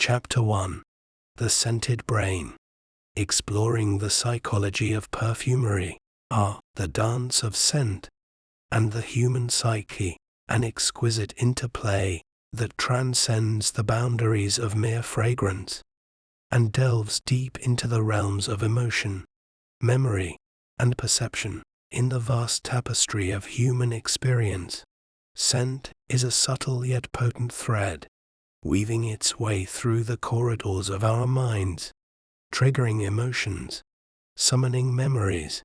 Chapter 1. The Scented Brain. Exploring the psychology of perfumery, the dance of scent, and the human psyche, an exquisite interplay that transcends the boundaries of mere fragrance and delves deep into the realms of emotion, memory, and perception. In the vast tapestry of human experience, scent is a subtle yet potent thread, weaving its way through the corridors of our minds, triggering emotions, summoning memories,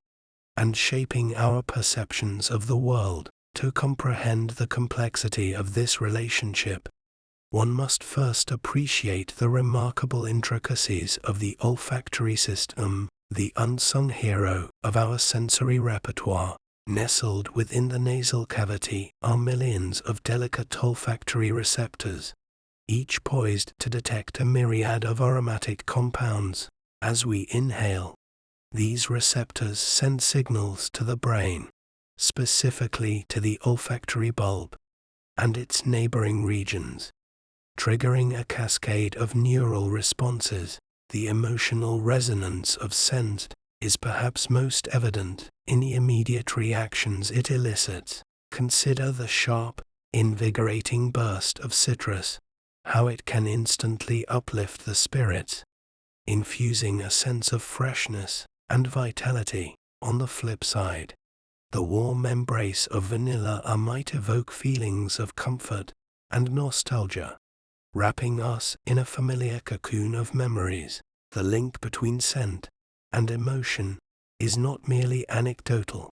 and shaping our perceptions of the world. To comprehend the complexity of this relationship, one must first appreciate the remarkable intricacies of the olfactory system, the unsung hero of our sensory repertoire. Nestled within the nasal cavity are millions of delicate olfactory receptors, each poised to detect a myriad of aromatic compounds. As we inhale, these receptors send signals to the brain, specifically to the olfactory bulb and its neighboring regions, triggering a cascade of neural responses. The emotional resonance of scent is perhaps most evident in the immediate reactions it elicits. Consider the sharp, invigorating burst of citrus, how it can instantly uplift the spirits, infusing a sense of freshness and vitality. On the flip side, the warm embrace of vanilla might evoke feelings of comfort and nostalgia, wrapping us in a familiar cocoon of memories. The link between scent and emotion is not merely anecdotal.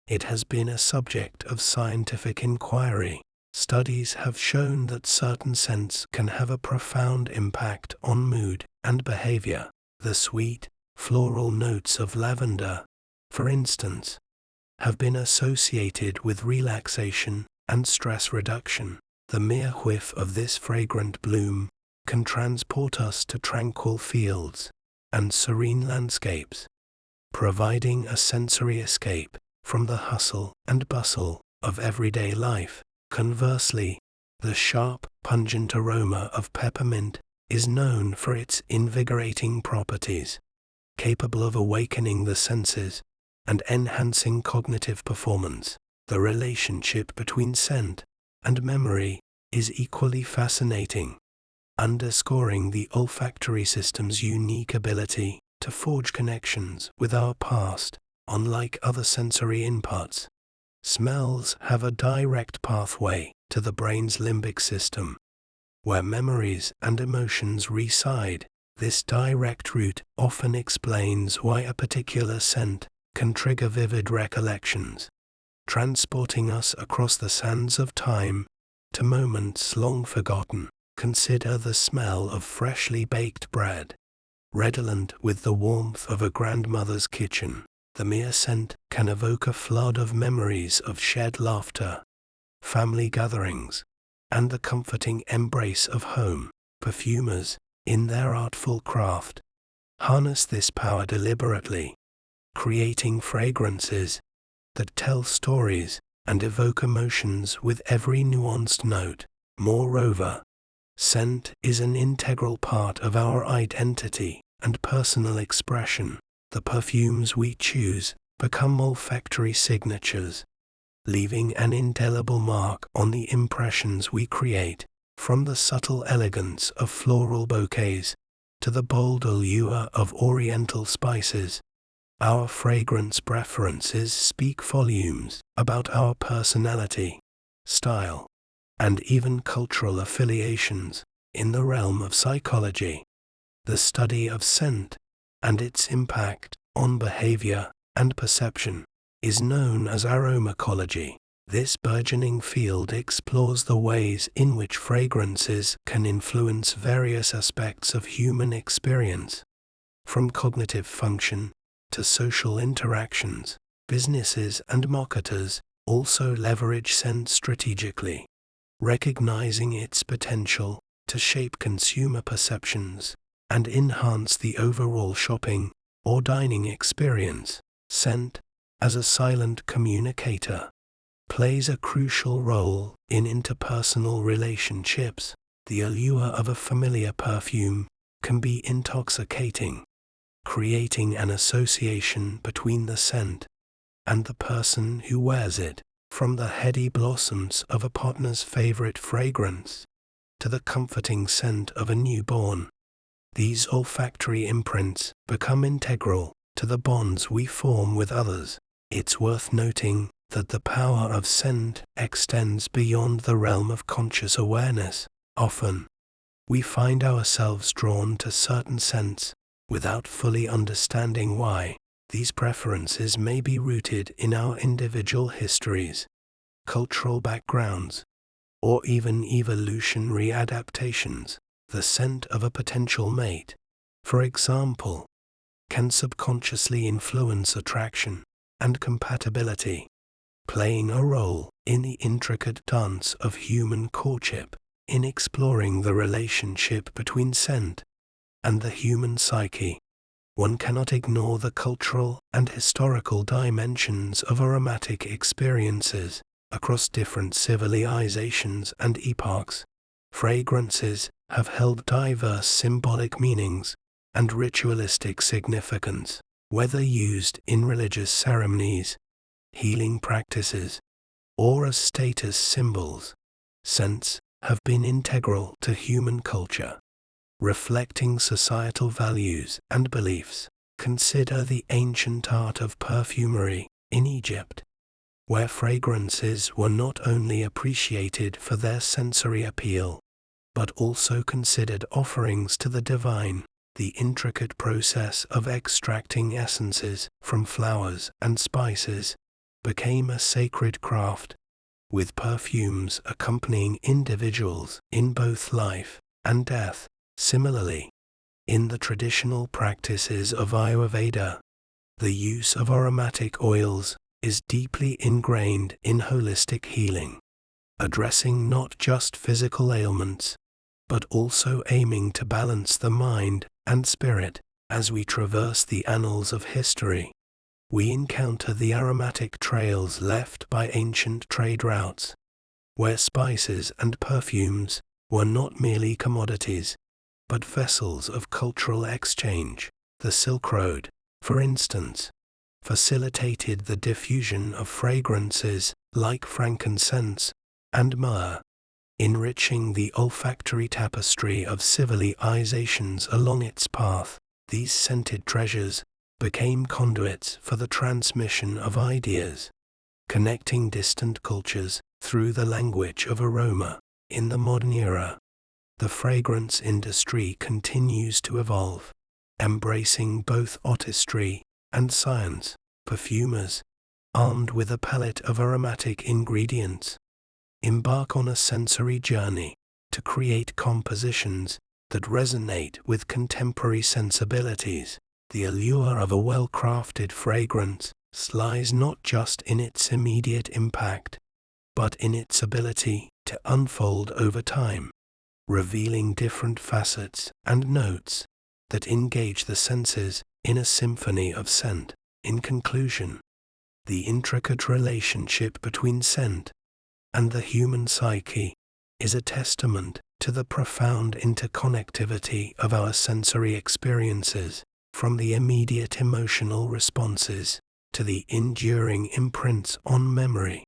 It has been a subject of scientific inquiry. Studies have shown that certain scents can have a profound impact on mood and behavior. The sweet, floral notes of lavender, for instance, have been associated with relaxation and stress reduction. The mere whiff of this fragrant bloom can transport us to tranquil fields and serene landscapes, providing a sensory escape from the hustle and bustle of everyday life. Conversely, the sharp, pungent aroma of peppermint is known for its invigorating properties, capable of awakening the senses and enhancing cognitive performance. The relationship between scent and memory is equally fascinating, underscoring the olfactory system's unique ability to forge connections with our past. Unlike other sensory inputs, smells have a direct pathway to the brain's limbic system, where memories and emotions reside. This direct route often explains why a particular scent can trigger vivid recollections, transporting us across the sands of time to moments long forgotten. Consider the smell of freshly baked bread, redolent with the warmth of a grandmother's kitchen. The mere scent can evoke a flood of memories of shared laughter, family gatherings, and the comforting embrace of home. Perfumers, in their artful craft, harness this power deliberately, creating fragrances that tell stories and evoke emotions with every nuanced note. Moreover, scent is an integral part of our identity and personal expression. The perfumes we choose become olfactory signatures, leaving an indelible mark on the impressions we create. From the subtle elegance of floral bouquets to the bold allure of oriental spices, our fragrance preferences speak volumes about our personality, style, and even cultural affiliations. In the realm of psychology, the study of scent and its impact on behavior and perception is known as aromacology. This burgeoning field explores the ways in which fragrances can influence various aspects of human experience, from cognitive function to social interactions. Businesses and marketers also leverage scent strategically, recognizing its potential to shape consumer perceptions and enhance the overall shopping or dining experience. Scent, as a silent communicator, plays a crucial role in interpersonal relationships. The allure of a familiar perfume can be intoxicating, creating an association between the scent and the person who wears it, from the heady blossoms of a partner's favorite fragrance to the comforting scent of a newborn. These olfactory imprints become integral to the bonds we form with others. It's worth noting that the power of scent extends beyond the realm of conscious awareness. Often, we find ourselves drawn to certain scents without fully understanding why. These preferences may be rooted in our individual histories, cultural backgrounds, or even evolutionary adaptations. The scent of a potential mate, for example, can subconsciously influence attraction and compatibility, playing a role in the intricate dance of human courtship. In exploring the relationship between scent and the human psyche, one cannot ignore the cultural and historical dimensions of aromatic experiences across different civilizations and epochs. Fragrances have held diverse symbolic meanings and ritualistic significance, whether used in religious ceremonies, healing practices, or as status symbols. Scents have been integral to human culture, reflecting societal values and beliefs. Consider the ancient art of perfumery in Egypt, where fragrances were not only appreciated for their sensory appeal, but also considered offerings to the divine. The intricate process of extracting essences from flowers and spices became a sacred craft, with perfumes accompanying individuals in both life and death. Similarly, in the traditional practices of Ayurveda, the use of aromatic oils is deeply ingrained in holistic healing, addressing not just physical ailments, but also aiming to balance the mind and spirit. As we traverse the annals of history, we encounter the aromatic trails left by ancient trade routes, where spices and perfumes were not merely commodities, but vessels of cultural exchange. The Silk Road, for instance, facilitated the diffusion of fragrances like frankincense and myrrh, enriching the olfactory tapestry of civilizations along its path. These scented treasures became conduits for the transmission of ideas, connecting distant cultures through the language of aroma. In the modern era, the fragrance industry continues to evolve, embracing both artistry and science. Perfumers, armed with a palette of aromatic ingredients, embark on a sensory journey to create compositions that resonate with contemporary sensibilities. The allure of a well-crafted fragrance lies not just in its immediate impact, but in its ability to unfold over time, revealing different facets and notes that engage the senses in a symphony of scent. In conclusion, the intricate relationship between scent and the human psyche is a testament to the profound interconnectivity of our sensory experiences, from the immediate emotional responses to the enduring imprints on memory.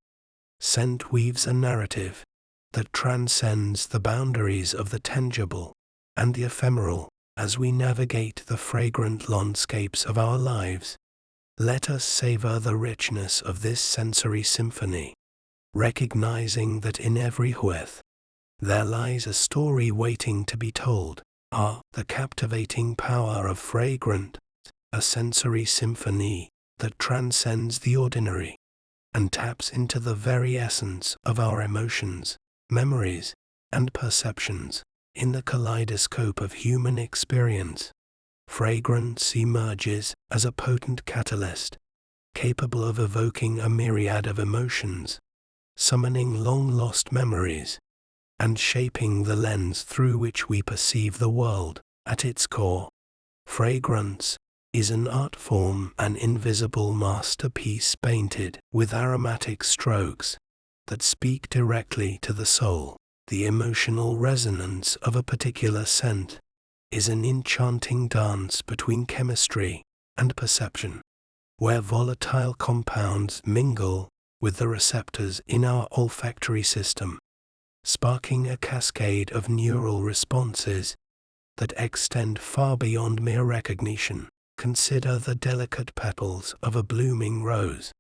Scent weaves a narrative that transcends the boundaries of the tangible and the ephemeral. As we navigate the fragrant landscapes of our lives, let us savor the richness of this sensory symphony, recognizing that in every whiff there lies a story waiting to be told. The captivating power of fragrance, a sensory symphony that transcends the ordinary and taps into the very essence of our emotions, memories, and perceptions. In the kaleidoscope of human experience, fragrance emerges as a potent catalyst, capable of evoking a myriad of emotions, summoning long-lost memories, and shaping the lens through which we perceive the world. At its core, fragrance is an art form, an invisible masterpiece painted with aromatic strokes that speak directly to the soul. The emotional resonance of a particular scent is an enchanting dance between chemistry and perception, where volatile compounds mingle with the receptors in our olfactory system, sparking a cascade of neural responses that extend far beyond mere recognition. Consider the delicate petals of a blooming rose,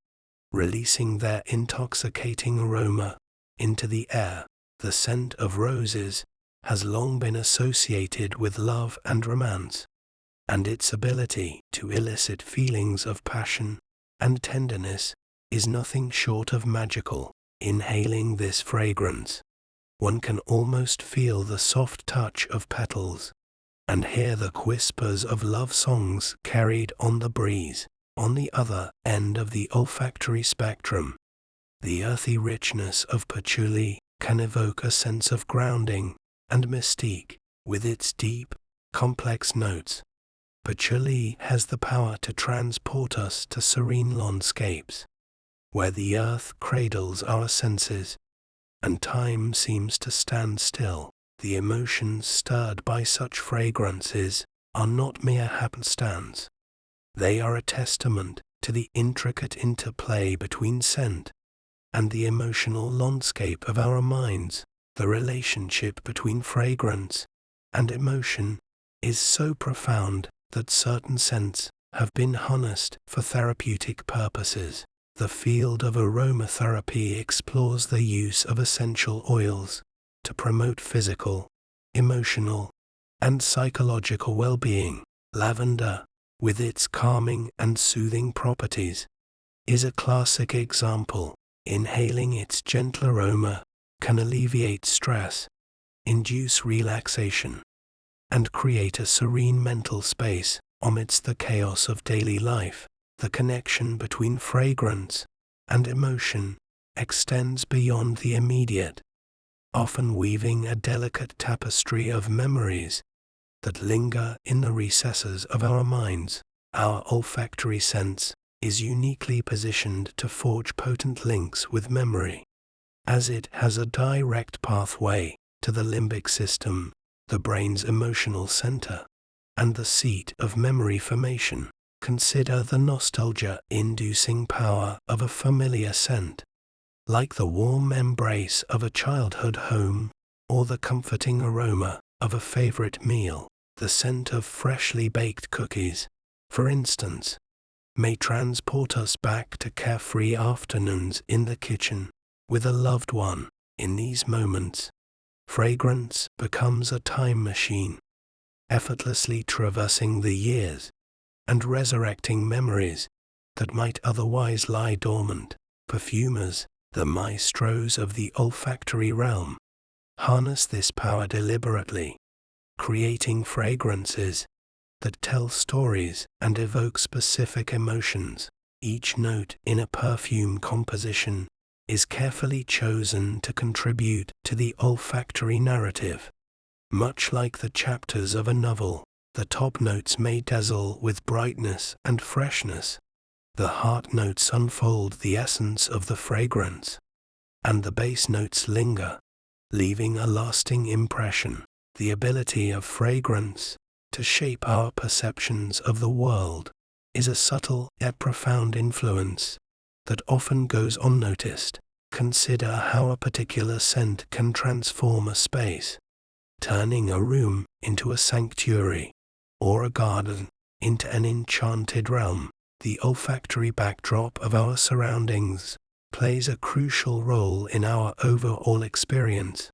releasing their intoxicating aroma into the air. The scent of roses has long been associated with love and romance, and its ability to elicit feelings of passion and tenderness is nothing short of magical. Inhaling this fragrance, one can almost feel the soft touch of petals and hear the whispers of love songs carried on the breeze. On the other end of the olfactory spectrum, the earthy richness of patchouli can evoke a sense of grounding and mystique. With its deep, complex notes, patchouli has the power to transport us to serene landscapes, where the earth cradles our senses, and time seems to stand still. The emotions stirred by such fragrances are not mere happenstance. They are a testament to the intricate interplay between scent and the emotional landscape of our minds. The relationship between fragrance and emotion is so profound that certain scents have been harnessed for therapeutic purposes. The field of aromatherapy explores the use of essential oils to promote physical, emotional, and psychological well-being. Lavender, with its calming and soothing properties, is a classic example. Inhaling its gentle aroma can alleviate stress, induce relaxation, and create a serene mental space amidst the chaos of daily life. The connection between fragrance and emotion extends beyond the immediate, often weaving a delicate tapestry of memories that linger in the recesses of our minds. Our olfactory sense is uniquely positioned to forge potent links with memory, as it has a direct pathway to the limbic system, the brain's emotional center, and the seat of memory formation. Consider the nostalgia-inducing power of a familiar scent, like the warm embrace of a childhood home or the comforting aroma of a favorite meal. The scent of freshly baked cookies, for instance, may transport us back to carefree afternoons in the kitchen with a loved one. In these moments, fragrance becomes a time machine, effortlessly traversing the years and resurrecting memories that might otherwise lie dormant. Perfumers, the maestros of the olfactory realm, harness this power deliberately, creating fragrances that tell stories and evoke specific emotions. Each note in a perfume composition is carefully chosen to contribute to the olfactory narrative. Much like the chapters of a novel, the top notes may dazzle with brightness and freshness. The heart notes unfold the essence of the fragrance, and the base notes linger, leaving a lasting impression. The ability of fragrance to shape our perceptions of the world is a subtle yet profound influence that often goes unnoticed. Consider how a particular scent can transform a space, turning a room into a sanctuary, or a garden into an enchanted realm. The olfactory backdrop of our surroundings plays a crucial role in our overall experience,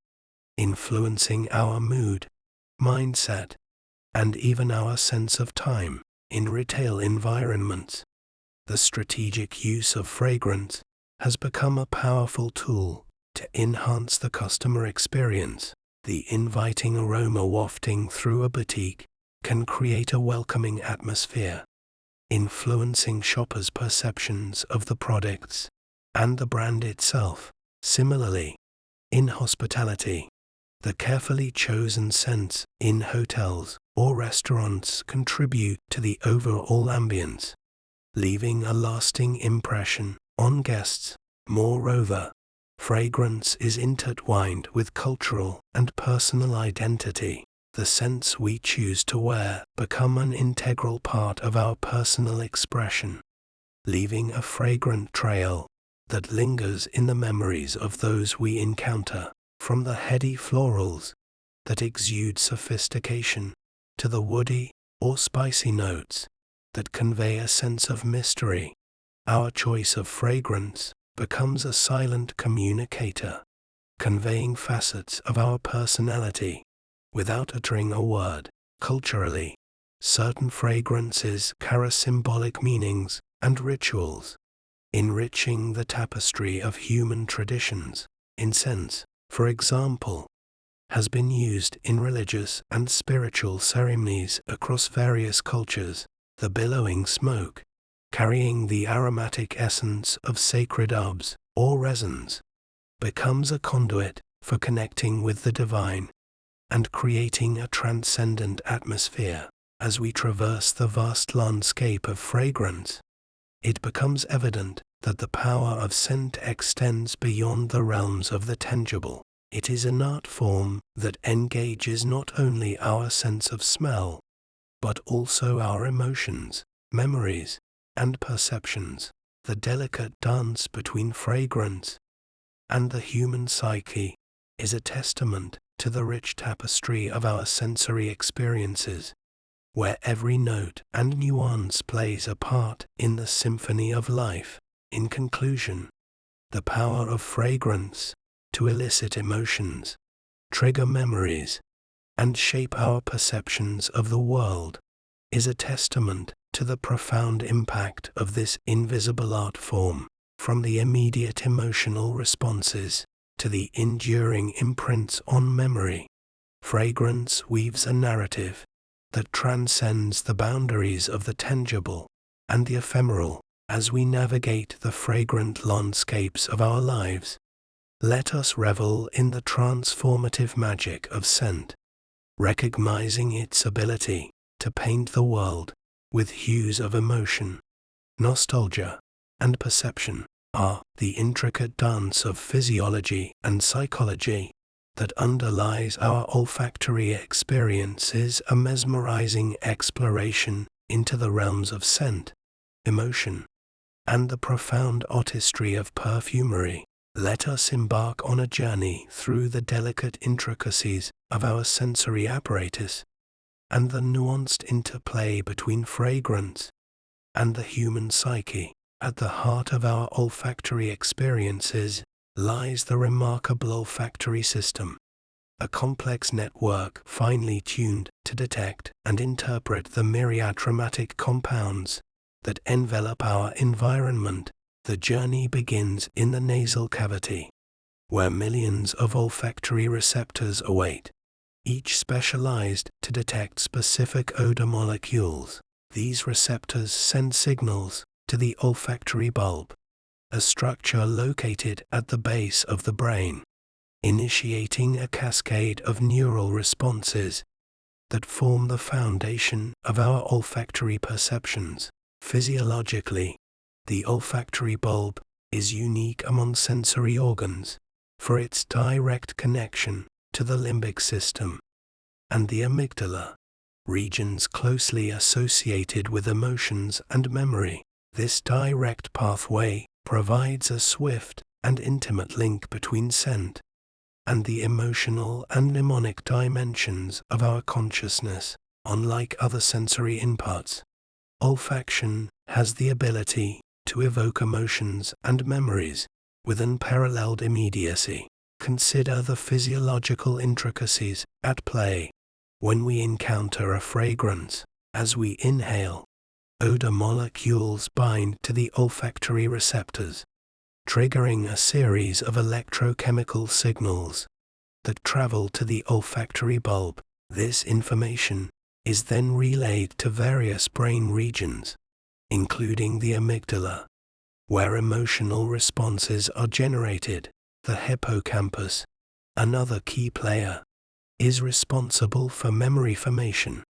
influencing our mood, mindset, and even our sense of time. In retail environments, the strategic use of fragrance has become a powerful tool to enhance the customer experience. The inviting aroma wafting through a boutique can create a welcoming atmosphere, influencing shoppers' perceptions of the products and the brand itself. Similarly, in hospitality, the carefully chosen scents in hotels or restaurants contribute to the overall ambience, leaving a lasting impression on guests. Moreover, Fragrance is intertwined with cultural and personal identity. The scents we choose to wear become an integral part of our personal expression, leaving a fragrant trail that lingers in the memories of those we encounter. From the heady florals that exude sophistication to the woody or spicy notes that convey a sense of mystery, our choice of fragrance becomes a silent communicator, conveying facets of our personality without uttering a word. Culturally, certain fragrances carry symbolic meanings and rituals, enriching the tapestry of human traditions. Incense, for example, has been used in religious and spiritual ceremonies across various cultures. The billowing smoke, carrying the aromatic essence of sacred herbs or resins, becomes a conduit for connecting with the divine and creating a transcendent atmosphere. As we traverse the vast landscape of fragrance, it becomes evident that the power of scent extends beyond the realms of the tangible. It is an art form that engages not only our sense of smell, but also our emotions, memories, and perceptions. The delicate dance between fragrance and the human psyche is a testament to the rich tapestry of our sensory experiences, where every note and nuance plays a part in the symphony of life. In conclusion, the power of fragrance to elicit emotions, trigger memories, and shape our perceptions of the world is a testament to the profound impact of this invisible art form. From the immediate emotional responses to the enduring imprints on memory, fragrance weaves a narrative that transcends the boundaries of the tangible and the ephemeral. As we navigate the fragrant landscapes of our lives, let us revel in the transformative magic of scent, recognizing its ability to paint the world with hues of emotion, nostalgia, and perception. The intricate dance of physiology and psychology that underlies our olfactory experience is a mesmerizing exploration into the realms of scent, emotion, and the profound artistry of perfumery. Let us embark on a journey through the delicate intricacies of our sensory apparatus and the nuanced interplay between fragrance and the human psyche. At the heart of our olfactory experiences lies the remarkable olfactory system, a complex network finely tuned to detect and interpret the myriad aromatic compounds that envelop our environment. The journey begins in the nasal cavity, where millions of olfactory receptors await, each specialized to detect specific odor molecules. These receptors send signals to the olfactory bulb, a structure located at the base of the brain, initiating a cascade of neural responses that form the foundation of our olfactory perceptions. Physiologically, the olfactory bulb is unique among sensory organs for its direct connection to the limbic system and the amygdala, regions closely associated with emotions and memory. This direct pathway provides a swift and intimate link between scent and the emotional and mnemonic dimensions of our consciousness. Unlike other sensory inputs, olfaction has the ability to evoke emotions and memories with unparalleled immediacy. Consider the physiological intricacies at play when we encounter a fragrance. As we inhale, odor molecules bind to the olfactory receptors, triggering a series of electrochemical signals that travel to the olfactory bulb. This information is then relayed to various brain regions, including the amygdala, where emotional responses are generated. The hippocampus, another key player, is responsible for memory formation,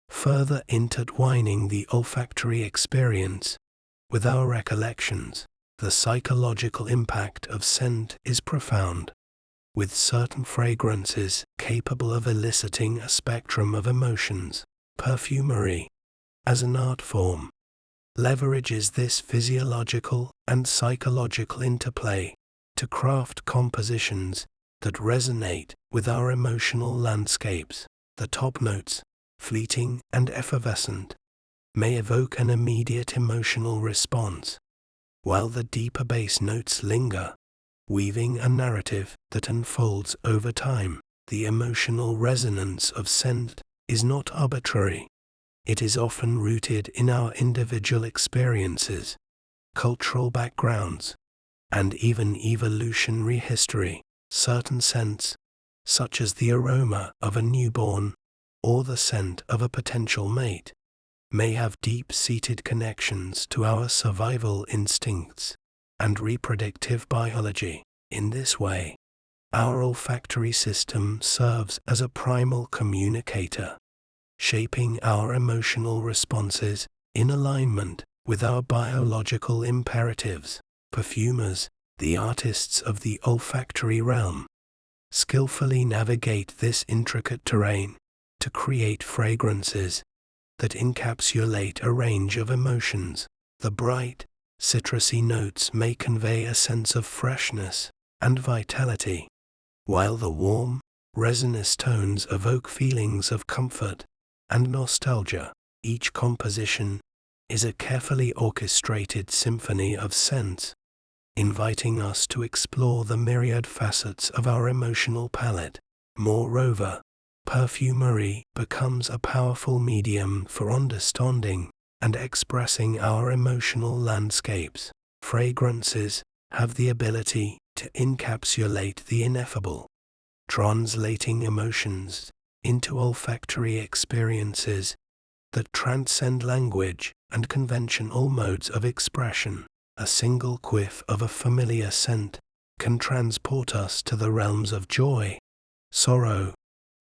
further intertwining the olfactory experience with our recollections. The psychological impact of scent is profound, with certain fragrances capable of eliciting a spectrum of emotions. Perfumery, as an art form, leverages this physiological and psychological interplay to craft compositions that resonate with our emotional landscapes. The top notes, fleeting and effervescent, may evoke an immediate emotional response, while the deeper bass notes linger, weaving a narrative that unfolds over time. The emotional resonance of scent is not arbitrary. It is often rooted in our individual experiences, cultural backgrounds, and even evolutionary history. Certain scents, such as the aroma of a newborn or the scent of a potential mate, may have deep-seated connections to our survival instincts and reproductive biology. In this way, our olfactory system serves as a primal communicator, shaping our emotional responses in alignment with our biological imperatives. Perfumers, the artists of the olfactory realm, skillfully navigate this intricate terrain to create fragrances that encapsulate a range of emotions. The bright, citrusy notes may convey a sense of freshness and vitality, while the warm, resinous tones evoke feelings of comfort and nostalgia. Each composition is a carefully orchestrated symphony of scents, inviting us to explore the myriad facets of our emotional palette. Moreover, perfumery becomes a powerful medium for understanding and expressing our emotional landscapes. Fragrances have the ability to encapsulate the ineffable, translating emotions into olfactory experiences that transcend language and conventional modes of expression. A single whiff of a familiar scent can transport us to the realms of joy, sorrow,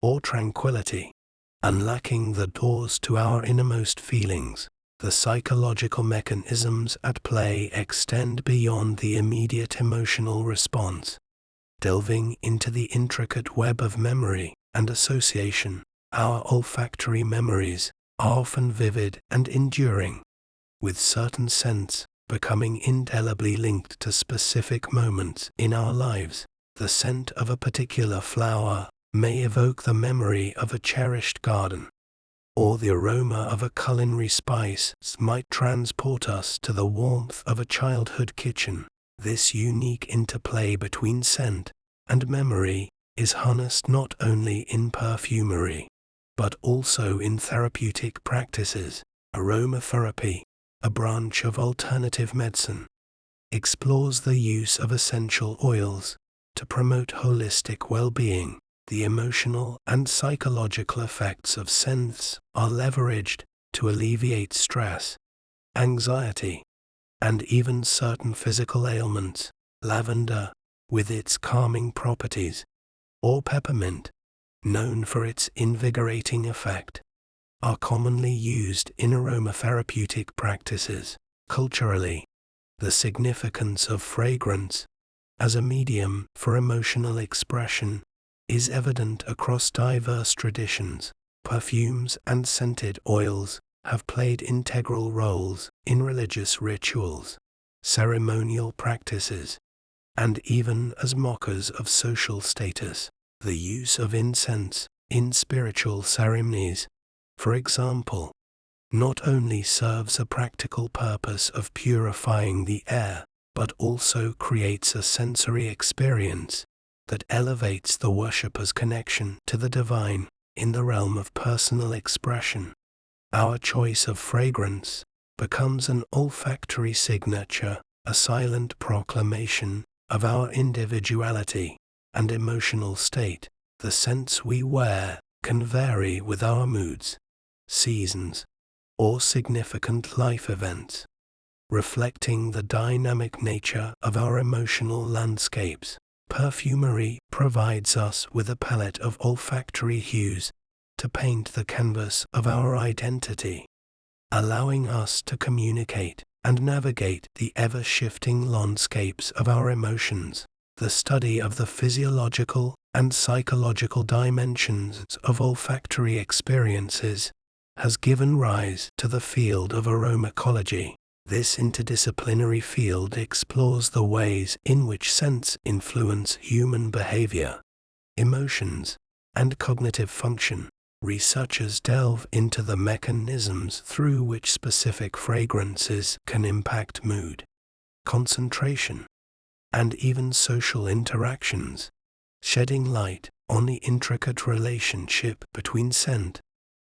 or tranquility, unlocking the doors to our innermost feelings. The psychological mechanisms at play extend beyond the immediate emotional response, delving into the intricate web of memory and association. Our olfactory memories are often vivid and enduring, with certain scents becoming indelibly linked to specific moments in our lives. The scent of a particular flower may evoke the memory of a cherished garden, or the aroma of a culinary spice might transport us to the warmth of a childhood kitchen. This unique interplay between scent and memory is harnessed not only in perfumery, but also in therapeutic practices. Aromatherapy, a branch of alternative medicine, explores the use of essential oils to promote holistic well-being. The emotional and psychological effects of scents are leveraged to alleviate stress, anxiety, and even certain physical ailments. Lavender, with its calming properties, or peppermint, known for its invigorating effect, are commonly used in aromatherapeutic practices. Culturally, the significance of fragrance as a medium for emotional expression is evident across diverse traditions. Perfumes and scented oils have played integral roles in religious rituals, ceremonial practices, and even as markers of social status. The use of incense in spiritual ceremonies, for example, not only serves a practical purpose of purifying the air, but also creates a sensory experience that elevates the worshipper's connection to the divine. In the realm of personal expression, our choice of fragrance becomes an olfactory signature, a silent proclamation of our individuality and emotional state. The scents we wear can vary with our moods, seasons, or significant life events, reflecting the dynamic nature of our emotional landscapes. Perfumery provides us with a palette of olfactory hues to paint the canvas of our identity, allowing us to communicate and navigate the ever-shifting landscapes of our emotions. The study of the physiological and psychological dimensions of olfactory experiences has given rise to the field of aromacology. This interdisciplinary field explores the ways in which scents influence human behavior, emotions, and cognitive function. Researchers delve into the mechanisms through which specific fragrances can impact mood, concentration, and even social interactions, shedding light on the intricate relationship between scent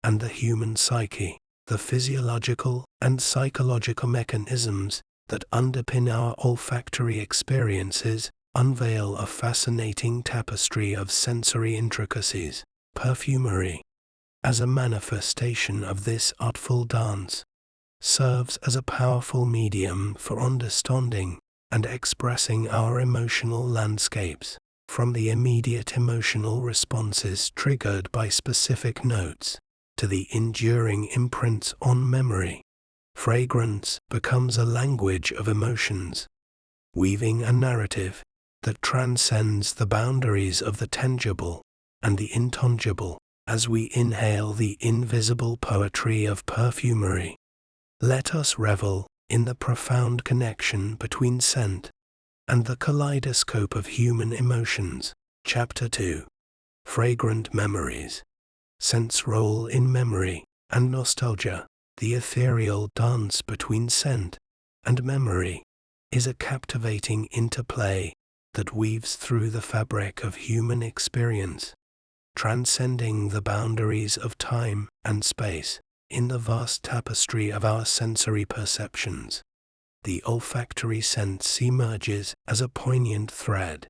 and the human psyche. The physiological and psychological mechanisms that underpin our olfactory experiences unveil a fascinating tapestry of sensory intricacies. Perfumery, as a manifestation of this artful dance, serves as a powerful medium for understanding and expressing our emotional landscapes, from the immediate emotional responses triggered by specific notes to the enduring imprints on memory. Fragrance becomes a language of emotions, weaving a narrative that transcends the boundaries of the tangible and the intangible. As we inhale the invisible poetry of perfumery, let us revel in the profound connection between scent and the kaleidoscope of human emotions. Chapter 2. Fragrant Memories. Scent's role in memory and nostalgia. The ethereal dance between scent and memory is a captivating interplay that weaves through the fabric of human experience, transcending the boundaries of time and space. In the vast tapestry of our sensory perceptions, the olfactory sense emerges as a poignant thread,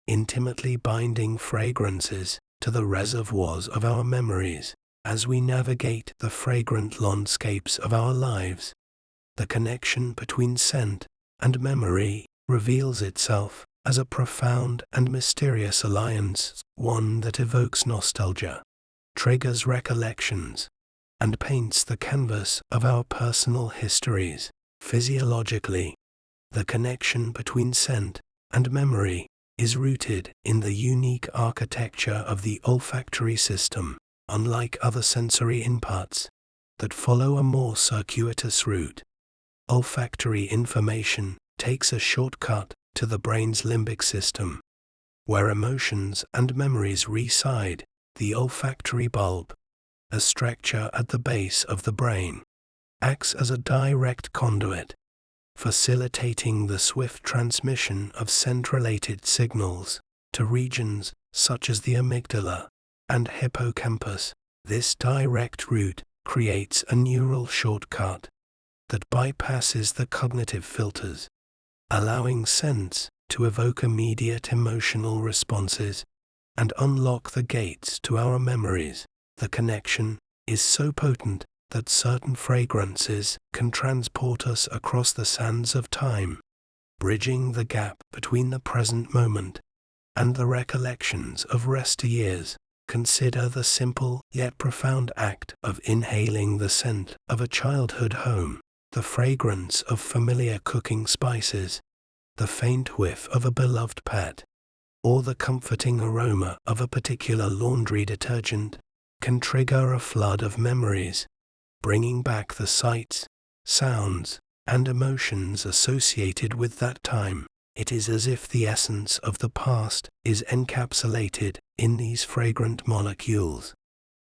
intimately binding fragrances to the reservoirs of our memories. As we navigate the fragrant landscapes of our lives, the connection between scent and memory reveals itself as a profound and mysterious alliance, one that evokes nostalgia, triggers recollections, and paints the canvas of our personal histories. Physiologically, the connection between scent and memory is rooted in the unique architecture of the olfactory system. Unlike other sensory inputs that follow a more circuitous route, olfactory information takes a shortcut to the brain's limbic system, where emotions and memories reside. The olfactory bulb, a structure at the base of the brain, acts as a direct conduit, facilitating the swift transmission of scent-related signals to regions such as the amygdala and hippocampus. This direct route creates a neural shortcut that bypasses the cognitive filters, allowing scents to evoke immediate emotional responses and unlock the gates to our memories. The connection is so potent that certain fragrances can transport us across the sands of time, bridging the gap between the present moment and the recollections of yesteryears. Consider the simple yet profound act of inhaling the scent of a childhood home, the fragrance of familiar cooking spices, the faint whiff of a beloved pet, or the comforting aroma of a particular laundry detergent can trigger a flood of memories, bringing back the sights, sounds, and emotions associated with that time. It is as if the essence of the past is encapsulated in these fragrant molecules,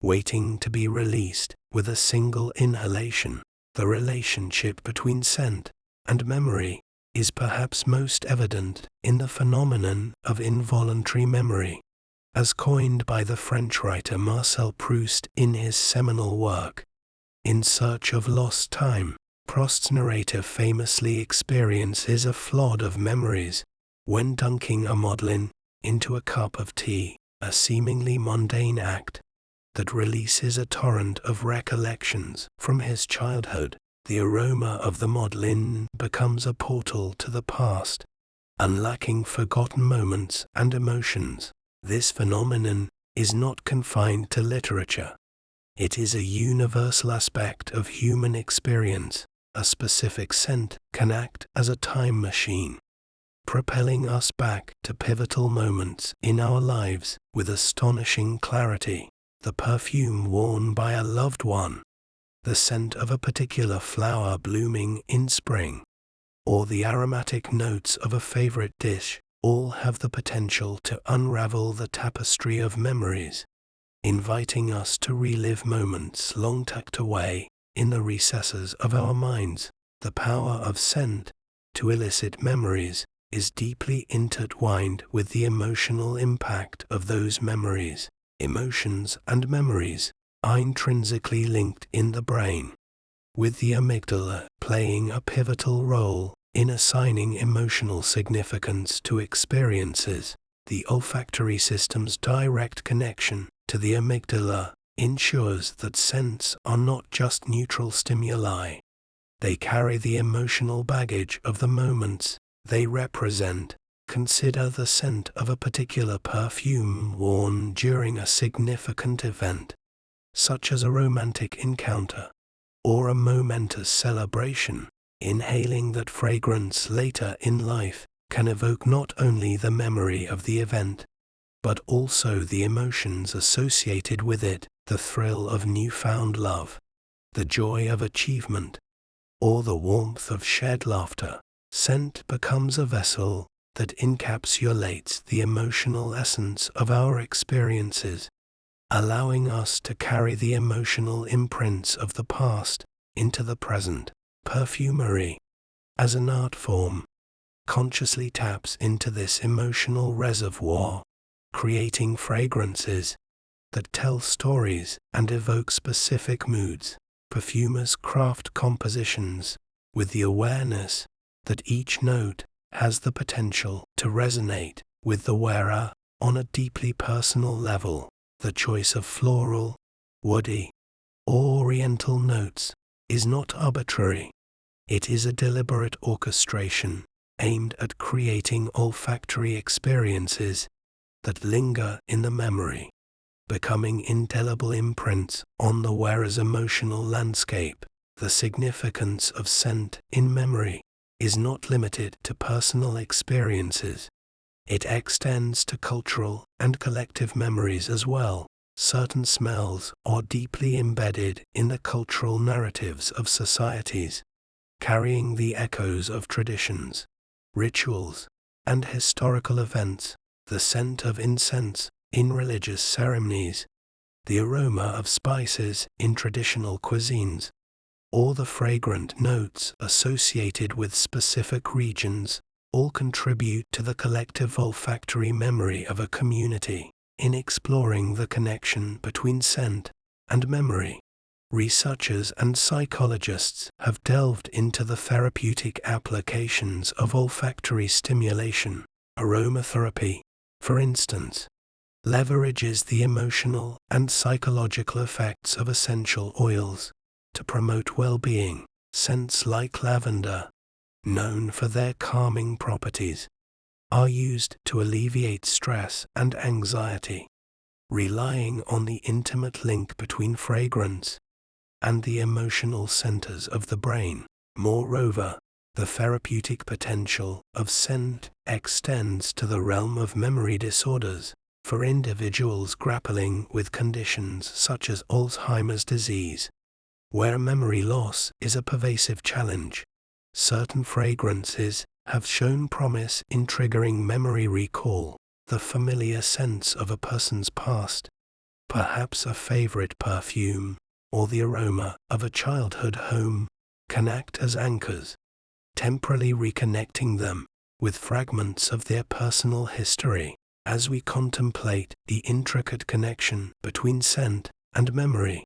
waiting to be released with a single inhalation. The relationship between scent and memory is perhaps most evident in the phenomenon of involuntary memory, as coined by the French writer Marcel Proust in his seminal work, In Search of Lost Time. Proust's narrator famously experiences a flood of memories when dunking a Madeleine into a cup of tea, a seemingly mundane act that releases a torrent of recollections from his childhood. The aroma of the Madeleine becomes a portal to the past, unlocking forgotten moments and emotions. This phenomenon is not confined to literature. It is a universal aspect of human experience, a specific scent can act as a time machine, propelling us back to pivotal moments in our lives with astonishing clarity. The perfume worn by a loved one, the scent of a particular flower blooming in spring, or the aromatic notes of a favorite dish, all have the potential to unravel the tapestry of memories, inviting us to relive moments long tucked away in the recesses of our minds. The power of scent to elicit memories is deeply intertwined with the emotional impact of those memories. Emotions and memories are intrinsically linked in the brain, with the amygdala playing a pivotal role in assigning emotional significance to experiences. The olfactory system's direct connection to the amygdala ensures that scents are not just neutral stimuli. They carry the emotional baggage of the moments they represent. Consider the scent of a particular perfume worn during a significant event, such as a romantic encounter or a momentous celebration. Inhaling that fragrance later in life can evoke not only the memory of the event, but also the emotions associated with it, the thrill of newfound love, the joy of achievement, or the warmth of shared laughter. Scent becomes a vessel that encapsulates the emotional essence of our experiences, allowing us to carry the emotional imprints of the past into the present. Perfumery, as an art form, consciously taps into this emotional reservoir, creating fragrances that tell stories and evoke specific moods. Perfumers craft compositions with the awareness that each note has the potential to resonate with the wearer on a deeply personal level. The choice of floral, woody, or oriental notes is not arbitrary. It is a deliberate orchestration aimed at creating olfactory experiences that linger in the memory, becoming indelible imprints on the wearer's emotional landscape. The significance of scent in memory is not limited to personal experiences. It extends to cultural and collective memories as well. Certain smells are deeply embedded in the cultural narratives of societies, carrying the echoes of traditions, rituals, and historical events. The scent of incense in religious ceremonies, the aroma of spices in traditional cuisines, or the fragrant notes associated with specific regions, all contribute to the collective olfactory memory of a community. In exploring the connection between scent and memory, researchers and psychologists have delved into the therapeutic applications of olfactory stimulation. Aromatherapy, for instance, leverages the emotional and psychological effects of essential oils to promote well-being. Scents like lavender, known for their calming properties, are used to alleviate stress and anxiety, relying on the intimate link between fragrance and the emotional centers of the brain. Moreover, the therapeutic potential of scent extends to the realm of memory disorders. For individuals grappling with conditions such as Alzheimer's disease, where memory loss is a pervasive challenge, certain fragrances have shown promise in triggering memory recall. The familiar sense of a person's past, perhaps a favorite perfume, or the aroma of a childhood home, can act as anchors, temporarily reconnecting them with fragments of their personal history. As we contemplate the intricate connection between scent and memory,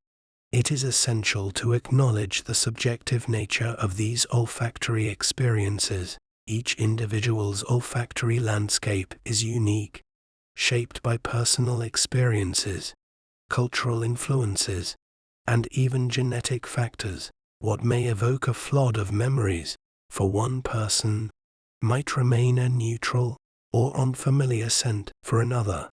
it is essential to acknowledge the subjective nature of these olfactory experiences. Each individual's olfactory landscape is unique, shaped by personal experiences, cultural influences, and even genetic factors. What may evoke a flood of memories for one person might remain a neutral or unfamiliar scent for another,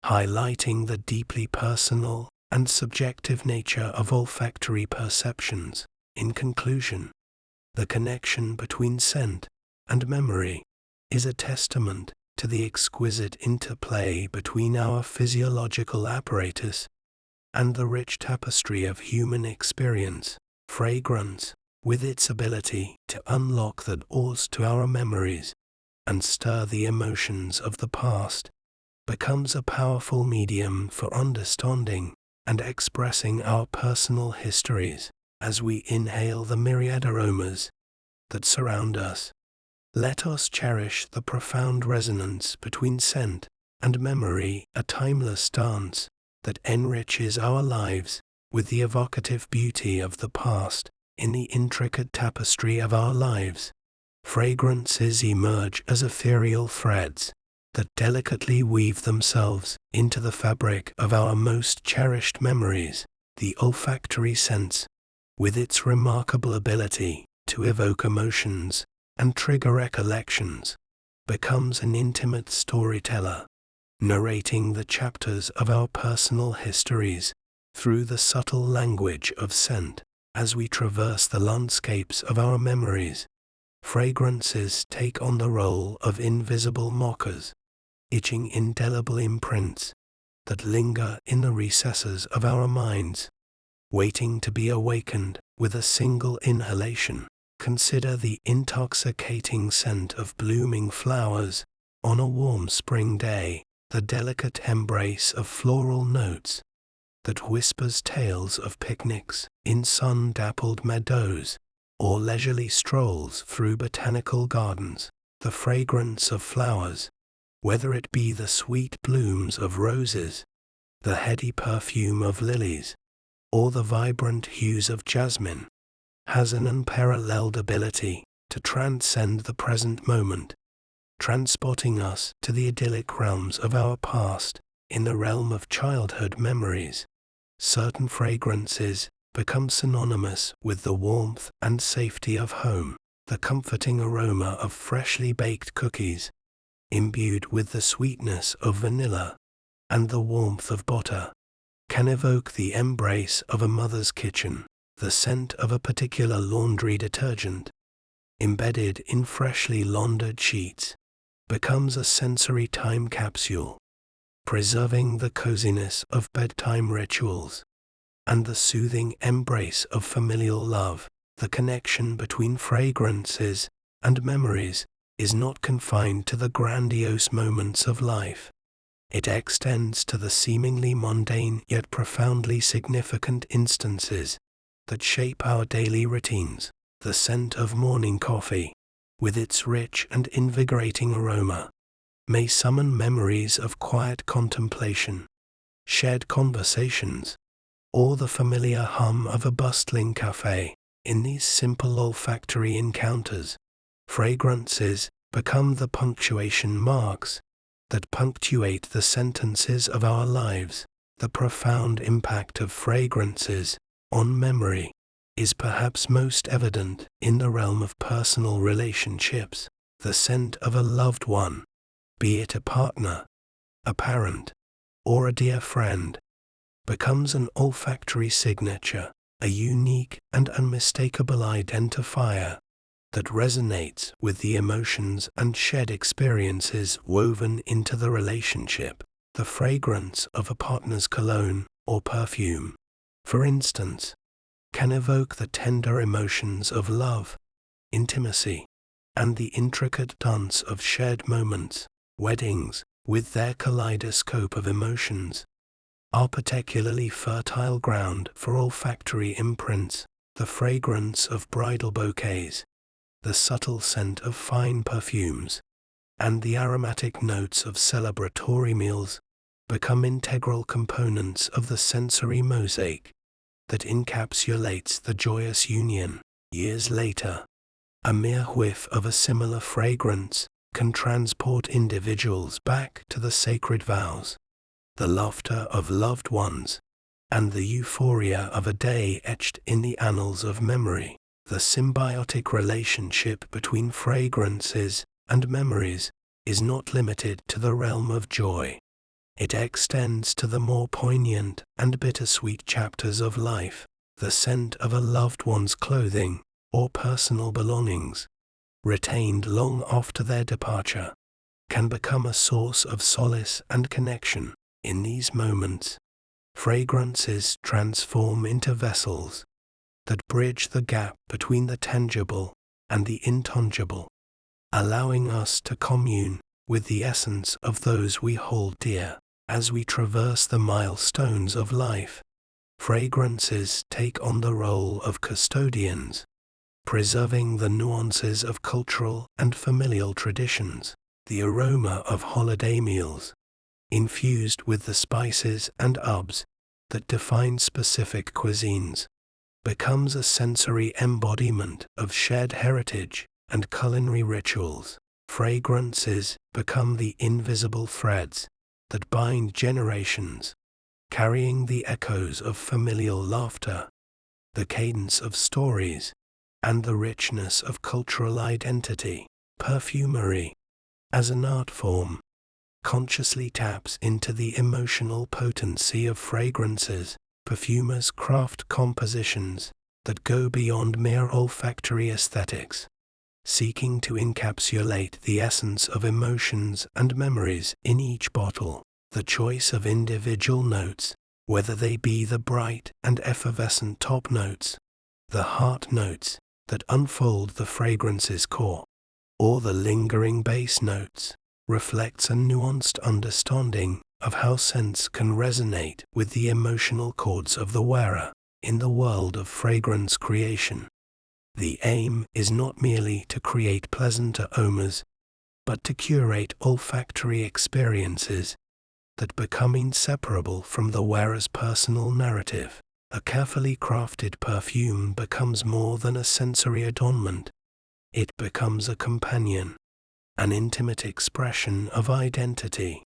highlighting the deeply personal and subjective nature of olfactory perceptions. In conclusion, The connection between scent and memory is a testament to the exquisite interplay between our physiological apparatus and the rich tapestry of human experience. Fragrance, with its ability to unlock the doors to our memories and stir the emotions of the past, becomes a powerful medium for understanding and expressing our personal histories. As we inhale the myriad aromas that surround us, let us cherish the profound resonance between scent and memory, a timeless dance that enriches our lives with the evocative beauty of the past. In the intricate tapestry of our lives, fragrances emerge as ethereal threads that delicately weave themselves into the fabric of our most cherished memories. The olfactory sense, with its remarkable ability to evoke emotions and trigger recollections, becomes an intimate storyteller, narrating the chapters of our personal histories through the subtle language of scent. As we traverse the landscapes of our memories, fragrances take on the role of invisible markers, etching indelible imprints that linger in the recesses of our minds, waiting to be awakened with a single inhalation. Consider the intoxicating scent of blooming flowers on a warm spring day, the delicate embrace of floral notes that whispers tales of picnics in sun-dappled meadows or leisurely strolls through botanical gardens. The fragrance of flowers, whether it be the sweet blooms of roses, the heady perfume of lilies, or the vibrant hues of jasmine, has an unparalleled ability to transcend the present moment, transporting us to the idyllic realms of our past. In the realm of childhood memories, certain fragrances become synonymous with the warmth and safety of home. The comforting aroma of freshly baked cookies, imbued with the sweetness of vanilla and the warmth of butter, can evoke the embrace of a mother's kitchen. The scent of a particular laundry detergent, embedded in freshly laundered sheets, becomes a sensory time capsule, preserving the coziness of bedtime rituals and the soothing embrace of familial love. The connection between fragrances and memories is not confined to the grandiose moments of life. It extends to the seemingly mundane yet profoundly significant instances that shape our daily routines. The scent of morning coffee, with its rich and invigorating aroma, may summon memories of quiet contemplation, shared conversations, or the familiar hum of a bustling cafe. In these simple olfactory encounters, fragrances become the punctuation marks that punctuate the sentences of our lives. The profound impact of fragrances on memory is perhaps most evident in the realm of personal relationships. The scent of a loved one, be it a partner, a parent, or a dear friend, becomes an olfactory signature, a unique and unmistakable identifier that resonates with the emotions and shared experiences woven into the relationship. The fragrance of a partner's cologne or perfume, for instance, can evoke the tender emotions of love, intimacy, and the intricate dance of shared moments. Weddings, with their kaleidoscope of emotions, are particularly fertile ground for olfactory imprints. The fragrance of bridal bouquets, the subtle scent of fine perfumes, and the aromatic notes of celebratory meals become integral components of the sensory mosaic that encapsulates the joyous union. Years later, a mere whiff of a similar fragrance can transport individuals back to the sacred vows, the laughter of loved ones, and the euphoria of a day etched in the annals of memory. The symbiotic relationship between fragrances and memories is not limited to the realm of joy. It extends to the more poignant and bittersweet chapters of life. The scent of a loved one's clothing, or personal belongings, retained long after their departure, can become a source of solace and connection. In these moments, fragrances transform into vessels that bridge the gap between the tangible and the intangible, allowing us to commune with the essence of those we hold dear. As we traverse the milestones of life, fragrances take on the role of custodians, preserving the nuances of cultural and familial traditions. The aroma of holiday meals, infused with the spices and herbs that define specific cuisines, becomes a sensory embodiment of shared heritage and culinary rituals. Fragrances become the invisible threads that bind generations, carrying the echoes of familial laughter, the cadence of stories, and the richness of cultural identity. Perfumery, as an art form, consciously taps into the emotional potency of fragrances. Perfumers craft compositions that go beyond mere olfactory aesthetics, seeking to encapsulate the essence of emotions and memories in each bottle. The choice of individual notes, whether they be the bright and effervescent top notes, the heart notes that unfold the fragrance's core, or the lingering base notes, reflects a nuanced understanding of how scents can resonate with the emotional chords of the wearer. In the world of fragrance creation, the aim is not merely to create pleasant aromas, but to curate olfactory experiences that become inseparable from the wearer's personal narrative. A carefully crafted perfume becomes more than a sensory adornment. It becomes a companion, an intimate expression of identity,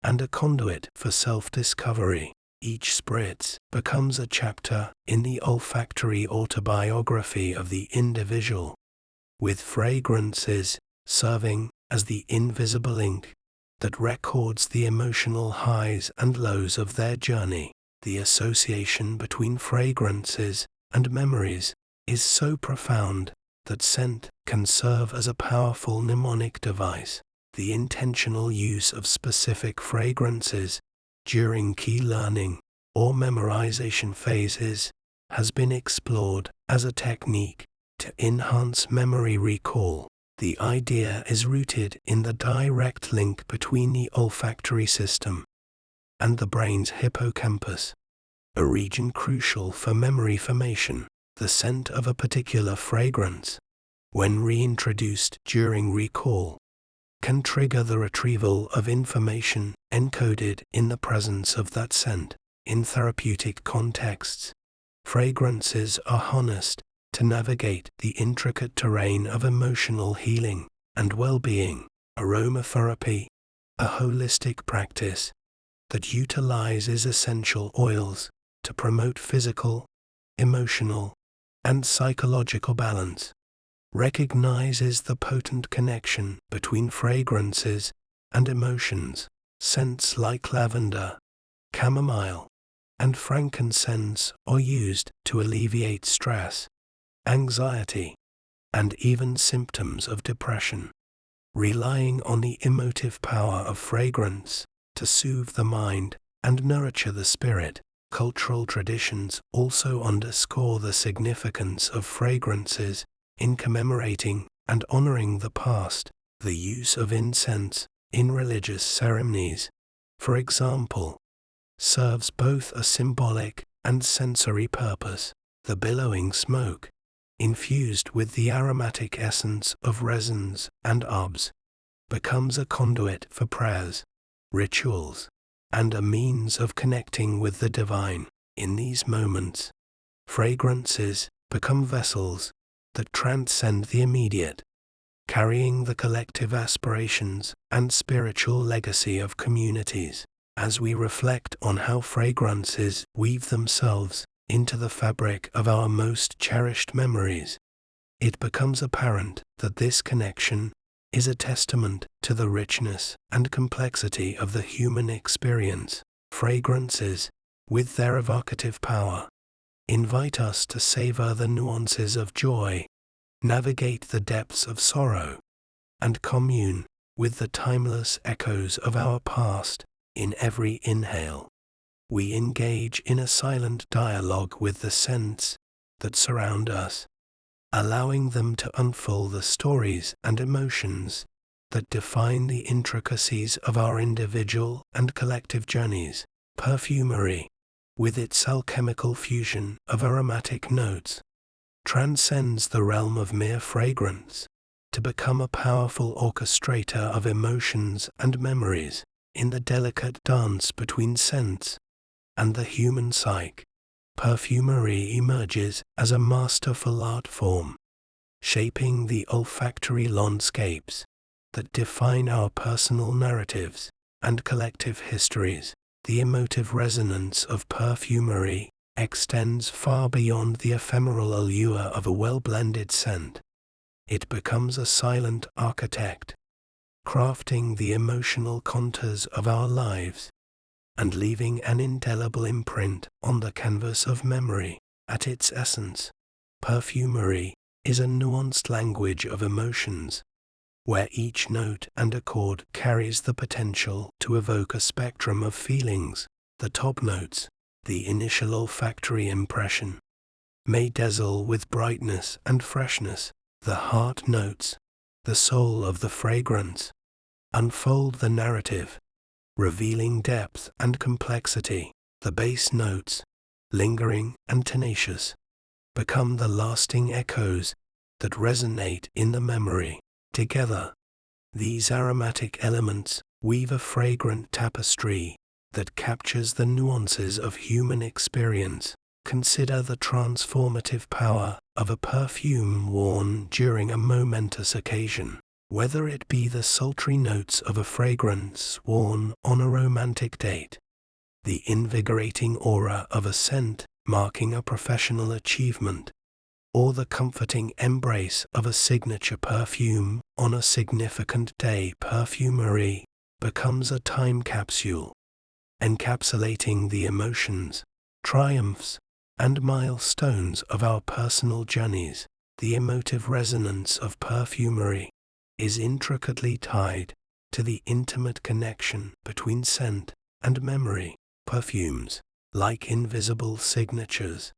and a conduit for self-discovery. Each spritz becomes a chapter in the olfactory autobiography of the individual, with fragrances serving as the invisible ink that records the emotional highs and lows of their journey. The association between fragrances and memories is so profound that scent can serve as a powerful mnemonic device. The intentional use of specific fragrances during key learning or memorization phases has been explored as a technique to enhance memory recall. The idea is rooted in the direct link between the olfactory system and the brain's hippocampus, a region crucial for memory formation. The scent of a particular fragrance, when reintroduced during recall, can trigger the retrieval of information encoded in the presence of that scent. In therapeutic contexts, fragrances are harnessed to navigate the intricate terrain of emotional healing and well-being. Aromatherapy, a holistic practice that utilizes essential oils to promote physical, emotional, and psychological balance, recognizes the potent connection between fragrances and emotions. Scents like lavender, chamomile, and frankincense are used to alleviate stress, anxiety, and even symptoms of depression, relying on the emotive power of fragrance to soothe the mind and nurture the spirit. Cultural traditions also underscore the significance of fragrances in commemorating and honoring the past. The use of incense in religious ceremonies, for example, serves both a symbolic and sensory purpose. The billowing smoke, infused with the aromatic essence of resins and herbs, becomes a conduit for prayers, rituals, and a means of connecting with the divine. In these moments, fragrances become vessels that transcend the immediate, carrying the collective aspirations and spiritual legacy of communities. As we reflect on how fragrances weave themselves into the fabric of our most cherished memories, it becomes apparent that this connection is a testament to the richness and complexity of the human experience. Fragrances, with their evocative power, invite us to savor the nuances of joy, navigate the depths of sorrow, and commune with the timeless echoes of our past. In every inhale, we engage in a silent dialogue with the scents that surround us, allowing them to unfold the stories and emotions that define the intricacies of our individual and collective journeys. Perfumery, with its alchemical fusion of aromatic notes, transcends the realm of mere fragrance to become a powerful orchestrator of emotions and memories. In the delicate dance between scents and the human psyche, perfumery emerges as a masterful art form, shaping the olfactory landscapes that define our personal narratives and collective histories. The emotive resonance of perfumery extends far beyond the ephemeral allure of a well-blended scent. It becomes a silent architect, crafting the emotional contours of our lives and leaving an indelible imprint on the canvas of memory. At its essence, perfumery is a nuanced language of emotions, where each note and accord carries the potential to evoke a spectrum of feelings. The top notes, the initial olfactory impression, may dazzle with brightness and freshness. The heart notes, the soul of the fragrance, unfold the narrative, revealing depth and complexity. The base notes, lingering and tenacious, become the lasting echoes that resonate in the memory. Together, these aromatic elements weave a fragrant tapestry that captures the nuances of human experience. Consider the transformative power of a perfume worn during a momentous occasion. Whether it be the sultry notes of a fragrance worn on a romantic date, the invigorating aura of a scent marking a professional achievement, or the comforting embrace of a signature perfume on a significant day, perfumery becomes a time capsule, encapsulating the emotions, triumphs, and milestones of our personal journeys. The emotive resonance of perfumery is intricately tied to the intimate connection between scent and memory. Perfumes, like invisible signatures,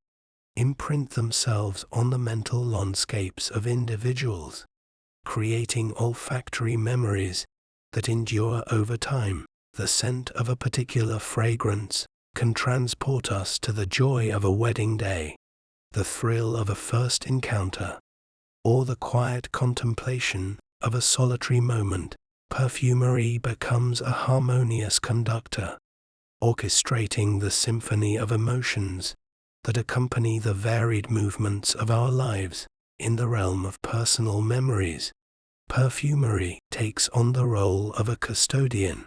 imprint themselves on the mental landscapes of individuals, creating olfactory memories that endure over time. The scent of a particular fragrance can transport us to the joy of a wedding day, the thrill of a first encounter, or the quiet contemplation of a solitary moment. Perfumery becomes a harmonious conductor, orchestrating the symphony of emotions that accompany the varied movements of our lives. In the realm of personal memories, perfumery takes on the role of a custodian,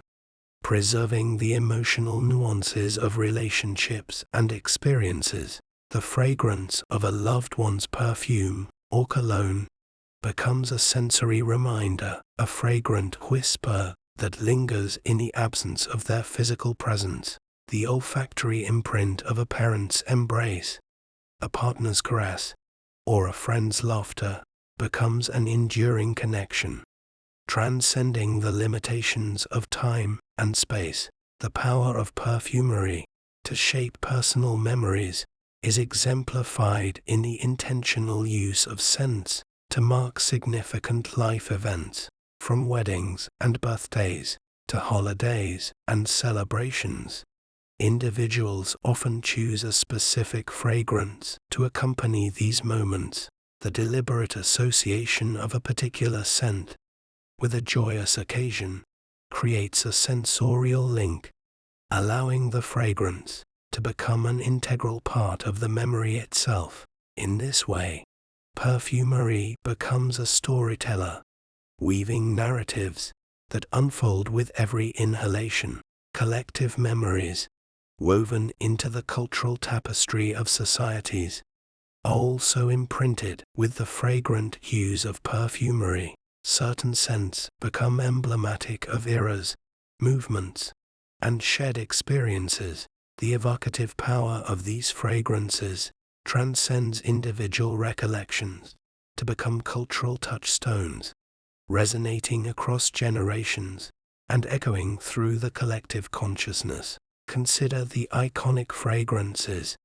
preserving the emotional nuances of relationships and experiences. The fragrance of a loved one's perfume or cologne becomes a sensory reminder, a fragrant whisper that lingers in the absence of their physical presence. The olfactory imprint of a parent's embrace, a partner's caress, or a friend's laughter becomes an enduring connection, transcending the limitations of time and space. The power of perfumery to shape personal memories is exemplified in the intentional use of scents to mark significant life events, from weddings and birthdays to holidays and celebrations. Individuals often choose a specific fragrance to accompany these moments. The deliberate association of a particular scent with a joyous occasion creates a sensorial link, allowing the fragrance to become an integral part of the memory itself. In this way, perfumery becomes a storyteller, weaving narratives that unfold with every inhalation. Collective memories, woven into the cultural tapestry of societies, are also imprinted with the fragrant hues of perfumery. Certain scents become emblematic of eras, movements, and shared experiences. The evocative power of these fragrances transcends individual recollections, to become cultural touchstones, resonating across generations and echoing through the collective consciousness. Consider the iconic fragrances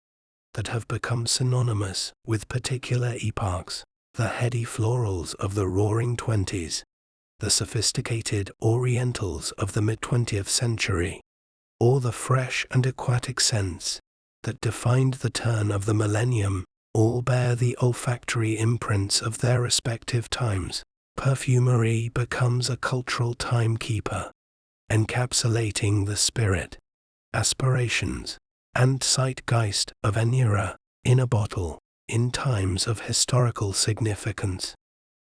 that have become synonymous with particular epochs: the heady florals of the Roaring Twenties, the sophisticated orientals of the mid-20th century, or the fresh and aquatic scents that defined the turn of the millennium. All bear the olfactory imprints of their respective times. Perfumery becomes a cultural timekeeper, encapsulating the spirit, aspirations, and zeitgeist of an era in a bottle. In times of historical significance,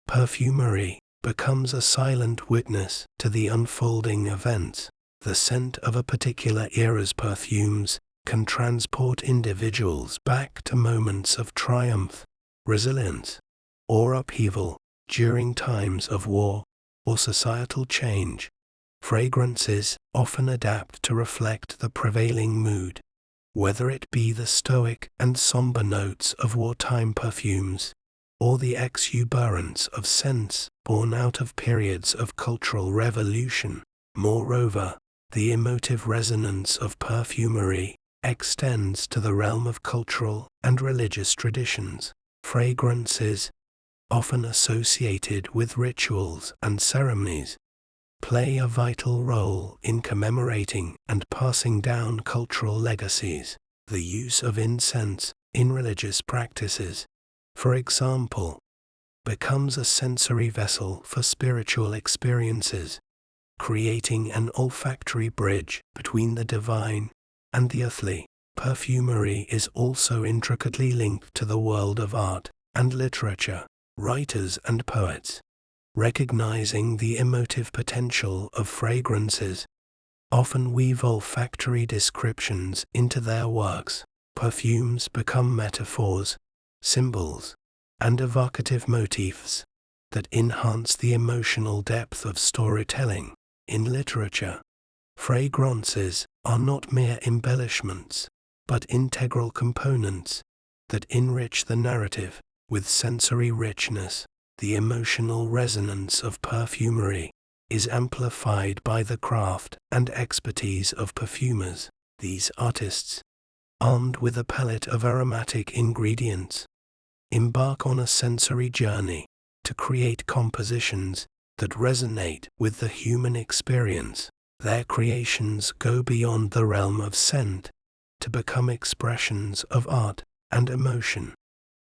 perfumery becomes a silent witness to the unfolding events. The scent of a particular era's perfumes can transport individuals back to moments of triumph, resilience, or upheaval during times of war or societal change. Fragrances often adapt to reflect the prevailing mood, whether it be the stoic and somber notes of wartime perfumes, or the exuberance of scents born out of periods of cultural revolution. Moreover, the emotive resonance of perfumery extends to the realm of cultural and religious traditions. Fragrances, often associated with rituals and ceremonies, play a vital role in commemorating and passing down cultural legacies. The use of incense in religious practices, for example, becomes a sensory vessel for spiritual experiences, creating an olfactory bridge between the divine and the earthly. Perfumery is also intricately linked to the world of art and literature. Writers and poets, recognizing the emotive potential of fragrances, often weave olfactory descriptions into their works. Perfumes become metaphors, symbols, and evocative motifs that enhance the emotional depth of storytelling. In literature, fragrances are not mere embellishments, but integral components that enrich the narrative with sensory richness. The emotional resonance of perfumery is amplified by the craft and expertise of perfumers. These artists, armed with a palette of aromatic ingredients, embark on a sensory journey to create compositions that resonate with the human experience. Their creations go beyond the realm of scent to become expressions of art and emotion,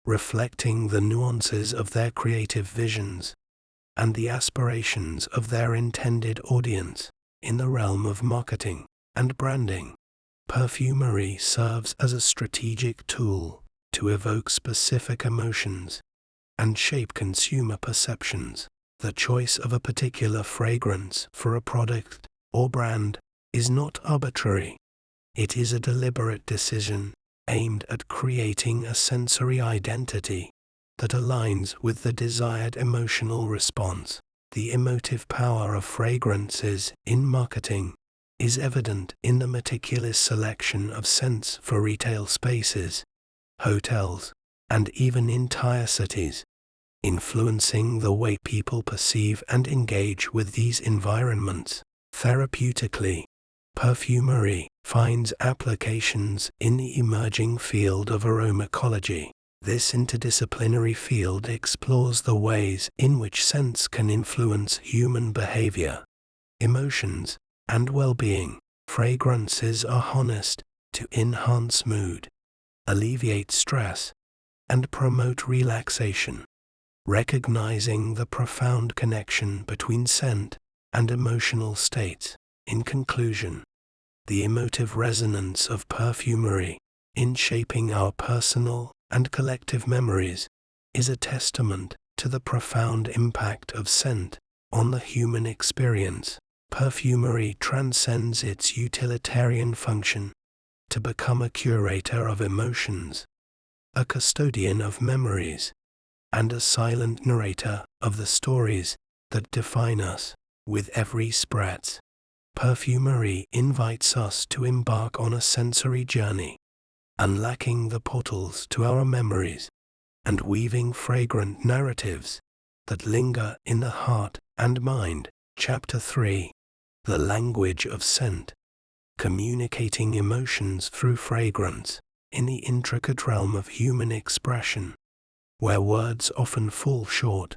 reflecting the nuances of their creative visions and the aspirations of their intended audience. In the realm of marketing and branding, perfumery serves as a strategic tool to evoke specific emotions and shape consumer perceptions. The choice of a particular fragrance for a product or brand is not arbitrary. It is a deliberate decision aimed at creating a sensory identity that aligns with the desired emotional response. The emotive power of fragrances in marketing is evident in the meticulous selection of scents for retail spaces, hotels, and even entire cities, influencing the way people perceive and engage with these environments. Therapeutically, perfumery finds applications in the emerging field of aromatology. This interdisciplinary field explores the ways in which scents can influence human behavior, emotions, and well-being. Fragrances are harnessed to enhance mood, alleviate stress, and promote relaxation. Recognizing the profound connection between scent and emotional states. In conclusion, the emotive resonance of perfumery in shaping our personal and collective memories is a testament to the profound impact of scent on the human experience. Perfumery transcends its utilitarian function to become a curator of emotions, a custodian of memories, and a silent narrator of the stories that define us. With every spritz, perfumery invites us to embark on a sensory journey, unlocking the portals to our memories and weaving fragrant narratives that linger in the heart and mind. Chapter 3. The Language of Scent. Communicating emotions through fragrance. In the intricate realm of human expression, where words often fall short,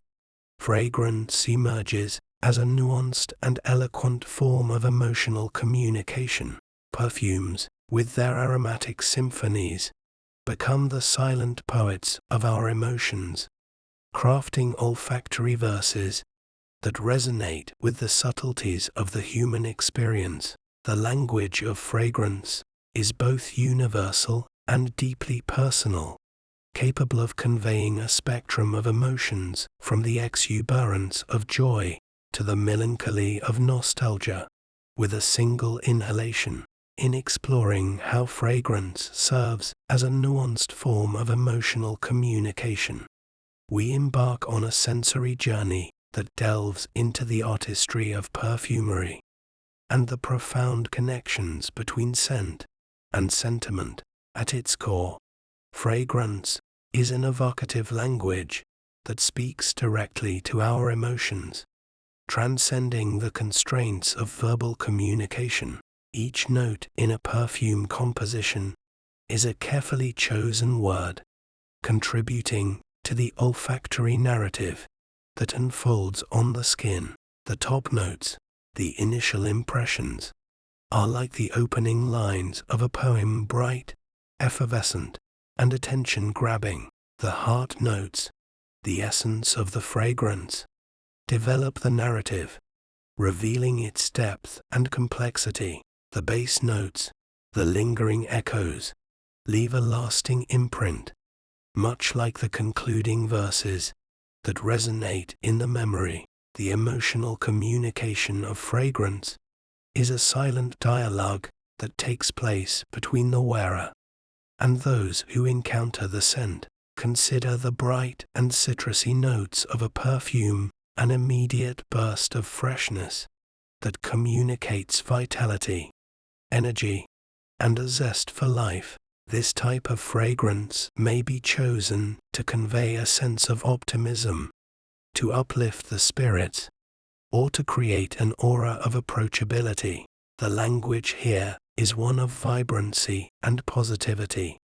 fragrance emerges as a nuanced and eloquent form of emotional communication. Perfumes, with their aromatic symphonies, become the silent poets of our emotions, crafting olfactory verses that resonate with the subtleties of the human experience. The language of fragrance is both universal and deeply personal, capable of conveying a spectrum of emotions from the exuberance of joy to the melancholy of nostalgia, with a single inhalation. In exploring how fragrance serves as a nuanced form of emotional communication, we embark on a sensory journey that delves into the artistry of perfumery and the profound connections between scent and sentiment. At its core, fragrance is an evocative language that speaks directly to our emotions, transcending the constraints of verbal communication. Each note in a perfume composition is a carefully chosen word, contributing to the olfactory narrative that unfolds on the skin. The top notes, the initial impressions, are like the opening lines of a poem, bright, effervescent, and attention-grabbing. The heart notes, the essence of the fragrance, develop the narrative, revealing its depth and complexity. The base notes, the lingering echoes, leave a lasting imprint, much like the concluding verses that resonate in the memory. The emotional communication of fragrance is a silent dialogue that takes place between the wearer and those who encounter the scent. Consider the bright and citrusy notes of a perfume, an immediate burst of freshness that communicates vitality, energy, and a zest for life. This type of fragrance may be chosen to convey a sense of optimism, to uplift the spirits, or to create an aura of approachability. The language here is one of vibrancy and positivity,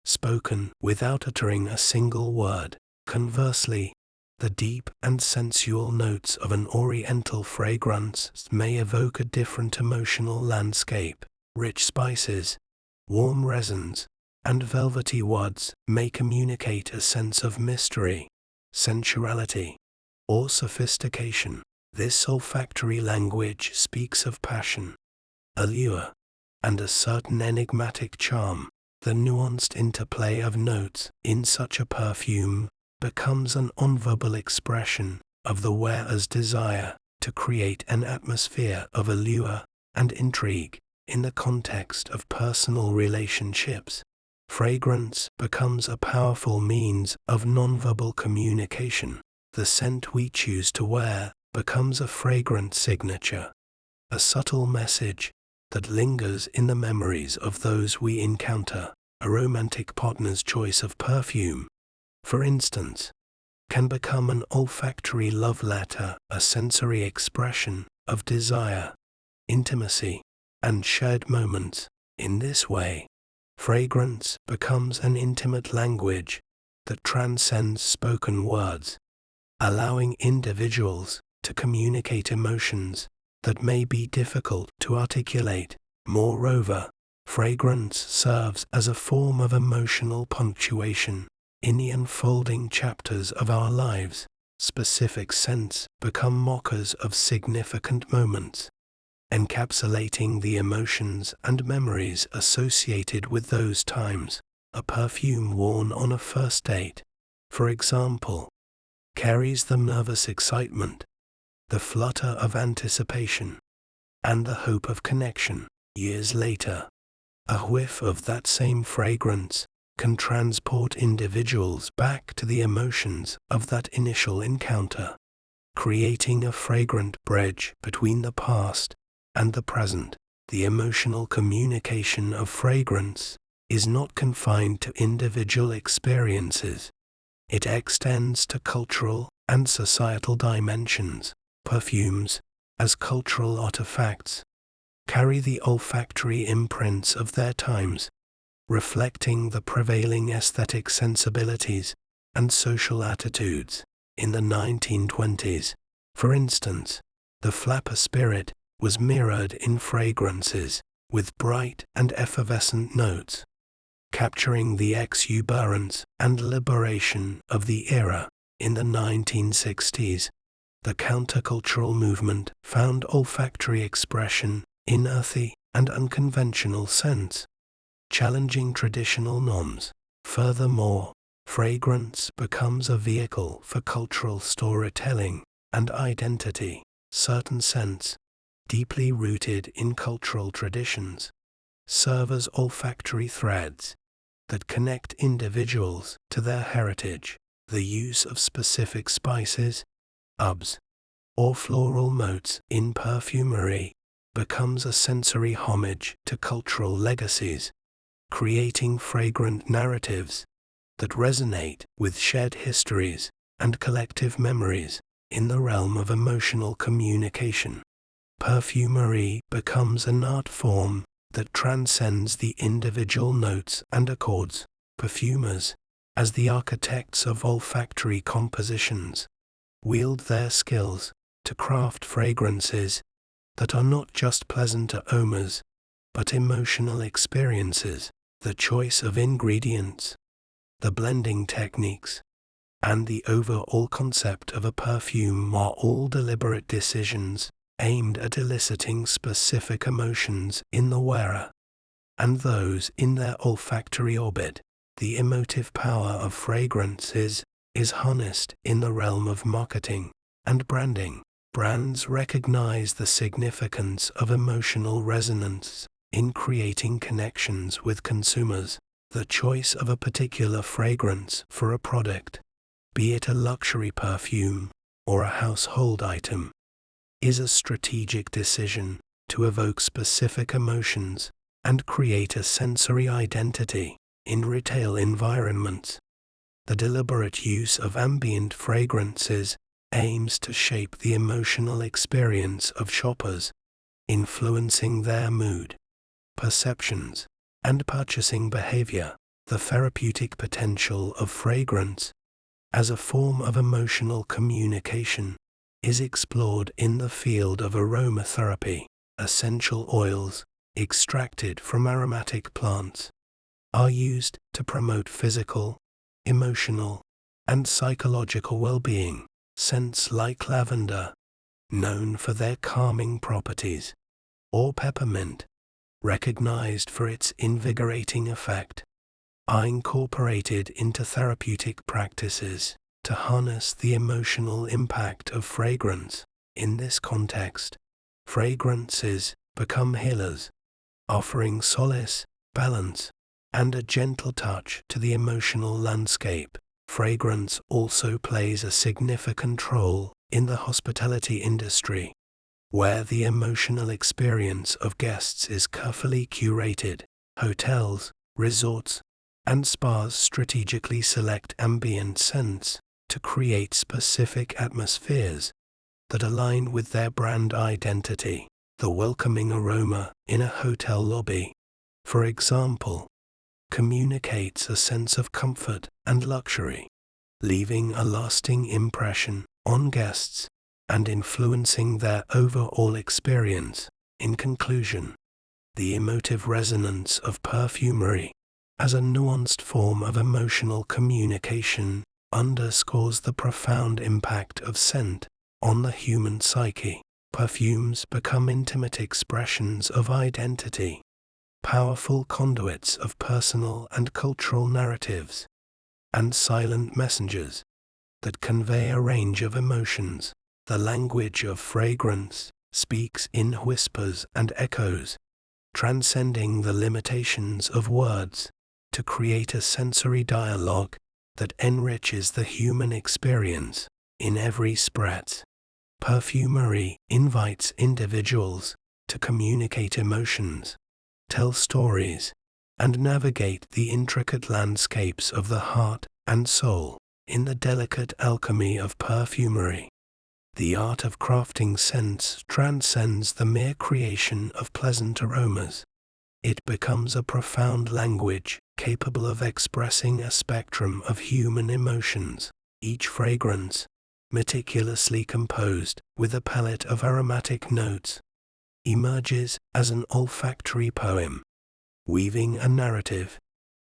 spoken without uttering a single word. Conversely, the deep and sensual notes of an oriental fragrance may evoke a different emotional landscape. Rich spices, warm resins, and velvety woods may communicate a sense of mystery, sensuality, or sophistication. This olfactory language speaks of passion, allure, and a certain enigmatic charm. The nuanced interplay of notes in such a perfume becomes an nonverbal expression of the wearer's desire to create an atmosphere of allure and intrigue. In the context of personal relationships, fragrance becomes a powerful means of nonverbal communication. The scent we choose to wear becomes a fragrant signature, a subtle message that lingers in the memories of those we encounter. A romantic partner's choice of perfume, for instance, can become an olfactory love letter, a sensory expression of desire, intimacy, and shared moments. In this way, fragrance becomes an intimate language that transcends spoken words, allowing individuals to communicate emotions that may be difficult to articulate. Moreover, fragrance serves as a form of emotional punctuation in the unfolding chapters of our lives. Specific scents become markers of significant moments, encapsulating the emotions and memories associated with those times. A perfume worn on a first date, for example, carries the nervous excitement, the flutter of anticipation, and the hope of connection. Years later, a whiff of that same fragrance can transport individuals back to the emotions of that initial encounter, creating a fragrant bridge between the past and the present. The emotional communication of fragrance is not confined to individual experiences. It extends to cultural and societal dimensions. Perfumes, as cultural artifacts, carry the olfactory imprints of their times, reflecting the prevailing aesthetic sensibilities and social attitudes. In the 1920s, for instance, the flapper spirit was mirrored in fragrances with bright and effervescent notes, capturing the exuberance and liberation of the era. In the 1960s, the countercultural movement found olfactory expression in earthy and unconventional scents, challenging traditional norms. Furthermore, fragrance becomes a vehicle for cultural storytelling and identity. Certain scents, deeply rooted in cultural traditions, serve as olfactory threads that connect individuals to their heritage. The use of specific spices, herbs, or floral notes in perfumery becomes a sensory homage to cultural legacies, creating fragrant narratives that resonate with shared histories and collective memories. In the realm of emotional communication, perfumery becomes an art form that transcends the individual notes and accords. Perfumers, as the architects of olfactory compositions, wield their skills to craft fragrances that are not just pleasant aromas, but emotional experiences. The choice of ingredients, the blending techniques, and the overall concept of a perfume are all deliberate decisions aimed at eliciting specific emotions in the wearer and those in their olfactory orbit. The emotive power of fragrances is harnessed in the realm of marketing and branding. Brands recognize the significance of emotional resonance in creating connections with consumers. The choice of a particular fragrance for a product, be it a luxury perfume or a household item, is a strategic decision to evoke specific emotions and create a sensory identity. In retail environments, the deliberate use of ambient fragrances aims to shape the emotional experience of shoppers, influencing their mood, perceptions, and purchasing behavior. The therapeutic potential of fragrance as a form of emotional communication is explored in the field of aromatherapy. Essential oils, extracted from aromatic plants, are used to promote physical, emotional, and psychological well-being. Scents like lavender, known for their calming properties, or peppermint, recognized for its invigorating effect, are incorporated into therapeutic practices to harness the emotional impact of fragrance. In this context, fragrances become healers, offering solace, balance, and a gentle touch to the emotional landscape. Fragrance also plays a significant role in the hospitality industry, where the emotional experience of guests is carefully curated. Hotels, resorts, and spas strategically select ambient scents to create specific atmospheres that align with their brand identity. The welcoming aroma in a hotel lobby, for example, communicates a sense of comfort and luxury, leaving a lasting impression on guests and influencing their overall experience. In conclusion, the emotive resonance of perfumery as a nuanced form of emotional communication underscores the profound impact of scent on the human psyche. Perfumes become intimate expressions of identity, powerful conduits of personal and cultural narratives, and silent messengers that convey a range of emotions. The language of fragrance speaks in whispers and echoes, transcending the limitations of words to create a sensory dialogue that enriches the human experience. In every spritz, perfumery invites individuals to communicate emotions, tell stories, and navigate the intricate landscapes of the heart and soul. in the delicate alchemy of perfumery. The art of crafting scents transcends the mere creation of pleasant aromas. It becomes a profound language capable of expressing a spectrum of human emotions. Each fragrance, meticulously composed with a palette of aromatic notes, emerges as an olfactory poem, weaving a narrative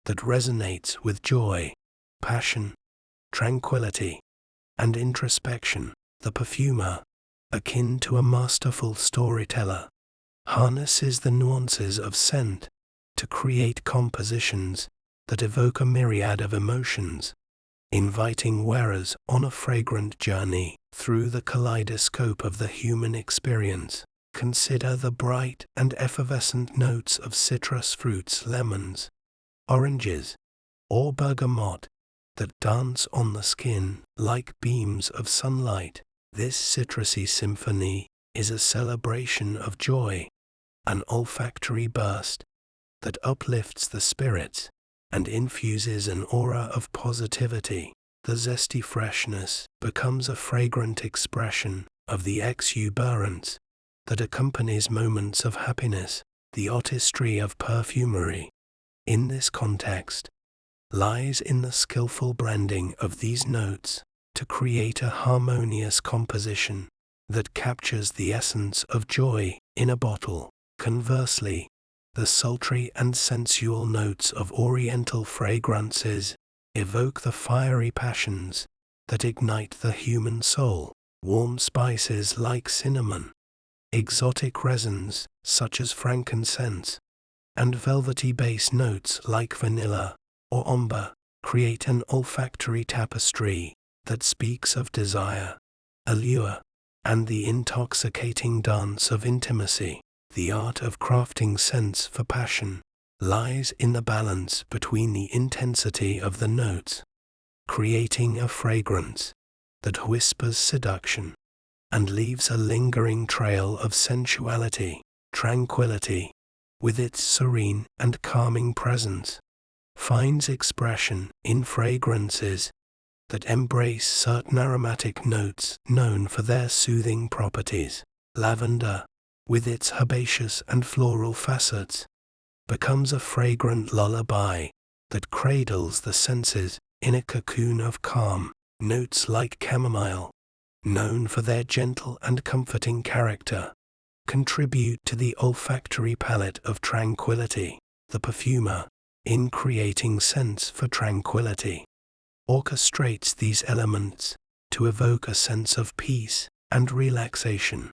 that resonates with joy, passion, tranquility, and introspection. The perfumer, akin to a masterful storyteller, harnesses the nuances of scent to create compositions that evoke a myriad of emotions, inviting wearers on a fragrant journey through the kaleidoscope of the human experience. Consider the bright and effervescent notes of citrus fruits, lemons, oranges, or bergamot that dance on the skin like beams of sunlight. This citrusy symphony is a celebration of joy, an olfactory burst that uplifts the spirits and infuses an aura of positivity. The zesty freshness becomes a fragrant expression of the exuberance that accompanies moments of happiness. The artistry of perfumery, in this context, lies in the skillful blending of these notes to create a harmonious composition that captures the essence of joy in a bottle. Conversely, the sultry and sensual notes of oriental fragrances evoke the fiery passions that ignite the human soul. Warm spices like cinnamon, exotic resins such as frankincense, and velvety base notes like vanilla or amber create an olfactory tapestry that speaks of desire, allure, and the intoxicating dance of intimacy. The art of crafting scents for passion lies in the balance between the intensity of the notes, creating a fragrance that whispers seduction and leaves a lingering trail of sensuality. Tranquility, with its serene and calming presence, finds expression in fragrances that embrace certain aromatic notes known for their soothing properties. Lavender, with its herbaceous and floral facets, becomes a fragrant lullaby that cradles the senses in a cocoon of calm. Notes like chamomile, known for their gentle and comforting character, contribute to the olfactory palette of tranquility. The perfumer, in creating scents for tranquility, orchestrates these elements to evoke a sense of peace and relaxation,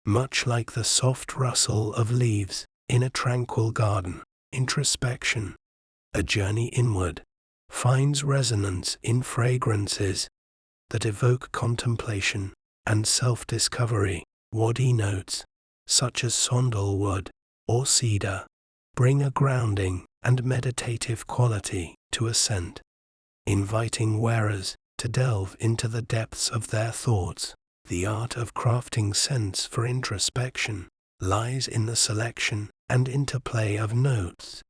much like the soft rustle of leaves in a tranquil garden. Introspection, a journey inward, finds resonance in fragrances that evoke contemplation and self-discovery. Woody notes, such as sandalwood or cedar, bring a grounding and meditative quality to a scent, inviting wearers to delve into the depths of their thoughts. The art of crafting scents for introspection lies in the selection and interplay of notes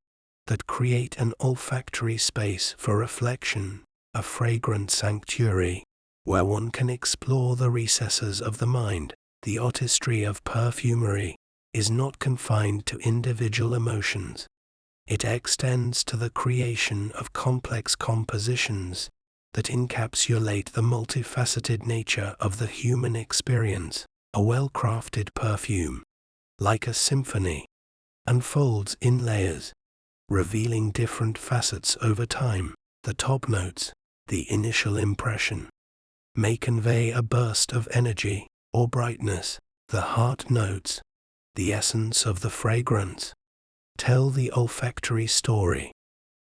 that create an olfactory space for reflection, a fragrant sanctuary where one can explore the recesses of the mind. The artistry of perfumery is not confined to individual emotions. It extends to the creation of complex compositions that encapsulate the multifaceted nature of the human experience. A well-crafted perfume, like a symphony, unfolds in layers, revealing different facets over time. The top notes, the initial impression, may convey a burst of energy or brightness. The heart notes, the essence of the fragrance, tell the olfactory story,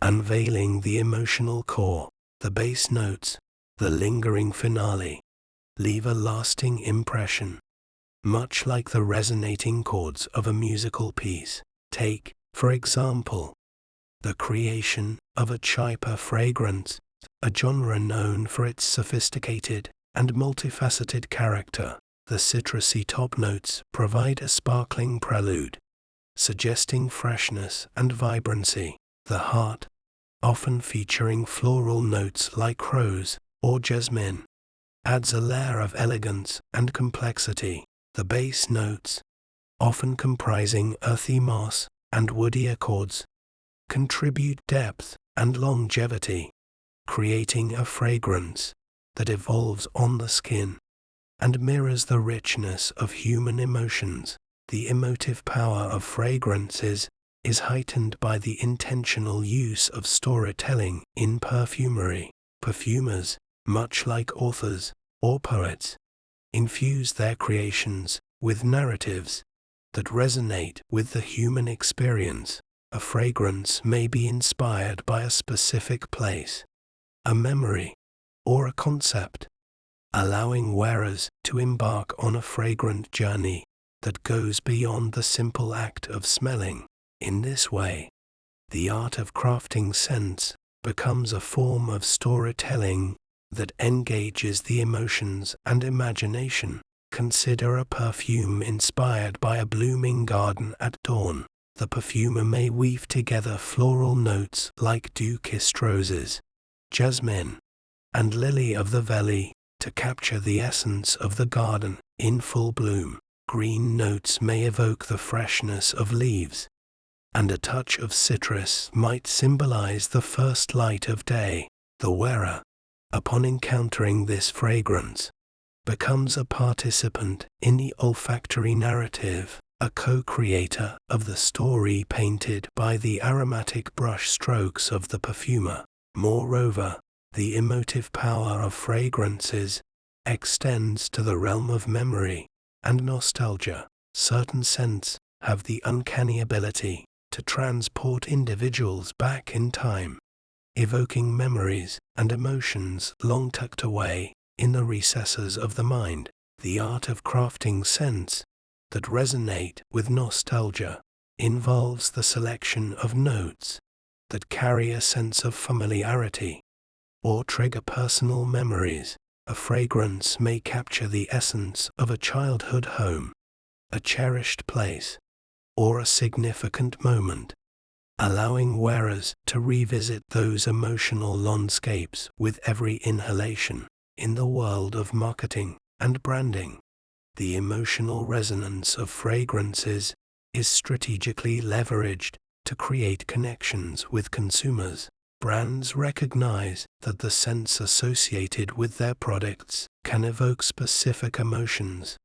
unveiling the emotional core. The base notes, the lingering finale, leave a lasting impression, much like the resonating chords of a musical piece. Take, for example, the creation of a chypa fragrance, a genre known for its sophisticated and multifaceted character. The citrusy top notes provide a sparkling prelude, suggesting freshness and vibrancy. The heart, often featuring floral notes like rose, or jasmine, adds a layer of elegance and complexity. The base notes, often comprising earthy moss and woody accords, contribute depth and longevity, creating a fragrance that evolves on the skin and mirrors the richness of human emotions. The emotive power of fragrances is heightened by the intentional use of storytelling in perfumery. Perfumers, much like authors or poets, infuse their creations with narratives that resonate with the human experience. A fragrance may be inspired by a specific place, a memory, or a concept, allowing wearers to embark on a fragrant journey that goes beyond the simple act of smelling. In this way, the art of crafting scents becomes a form of storytelling that engages the emotions and imagination. Consider a perfume inspired by a blooming garden at dawn. The perfumer may weave together floral notes like dew-kissed roses, jasmine, and lily of the valley to capture the essence of the garden in full bloom. Green notes may evoke the freshness of leaves, and a touch of citrus might symbolize the first light of day. The wearer, upon encountering this fragrance, becomes a participant in the olfactory narrative, a co-creator of the story painted by the aromatic brush strokes of the perfumer. Moreover, the emotive power of fragrances extends to the realm of memory and nostalgia. Certain scents have the uncanny ability to transport individuals back in time, evoking memories and emotions long tucked away in the recesses of the mind. The art of crafting scents that resonate with nostalgia involves the selection of notes that carry a sense of familiarity or trigger personal memories. A fragrance may capture the essence of a childhood home, a cherished place, or a significant moment, allowing wearers to revisit those emotional landscapes with every inhalation. In the world of marketing and branding, the emotional resonance of fragrances is strategically leveraged to create connections with consumers. Brands recognize that the scents associated with their products can evoke specific emotions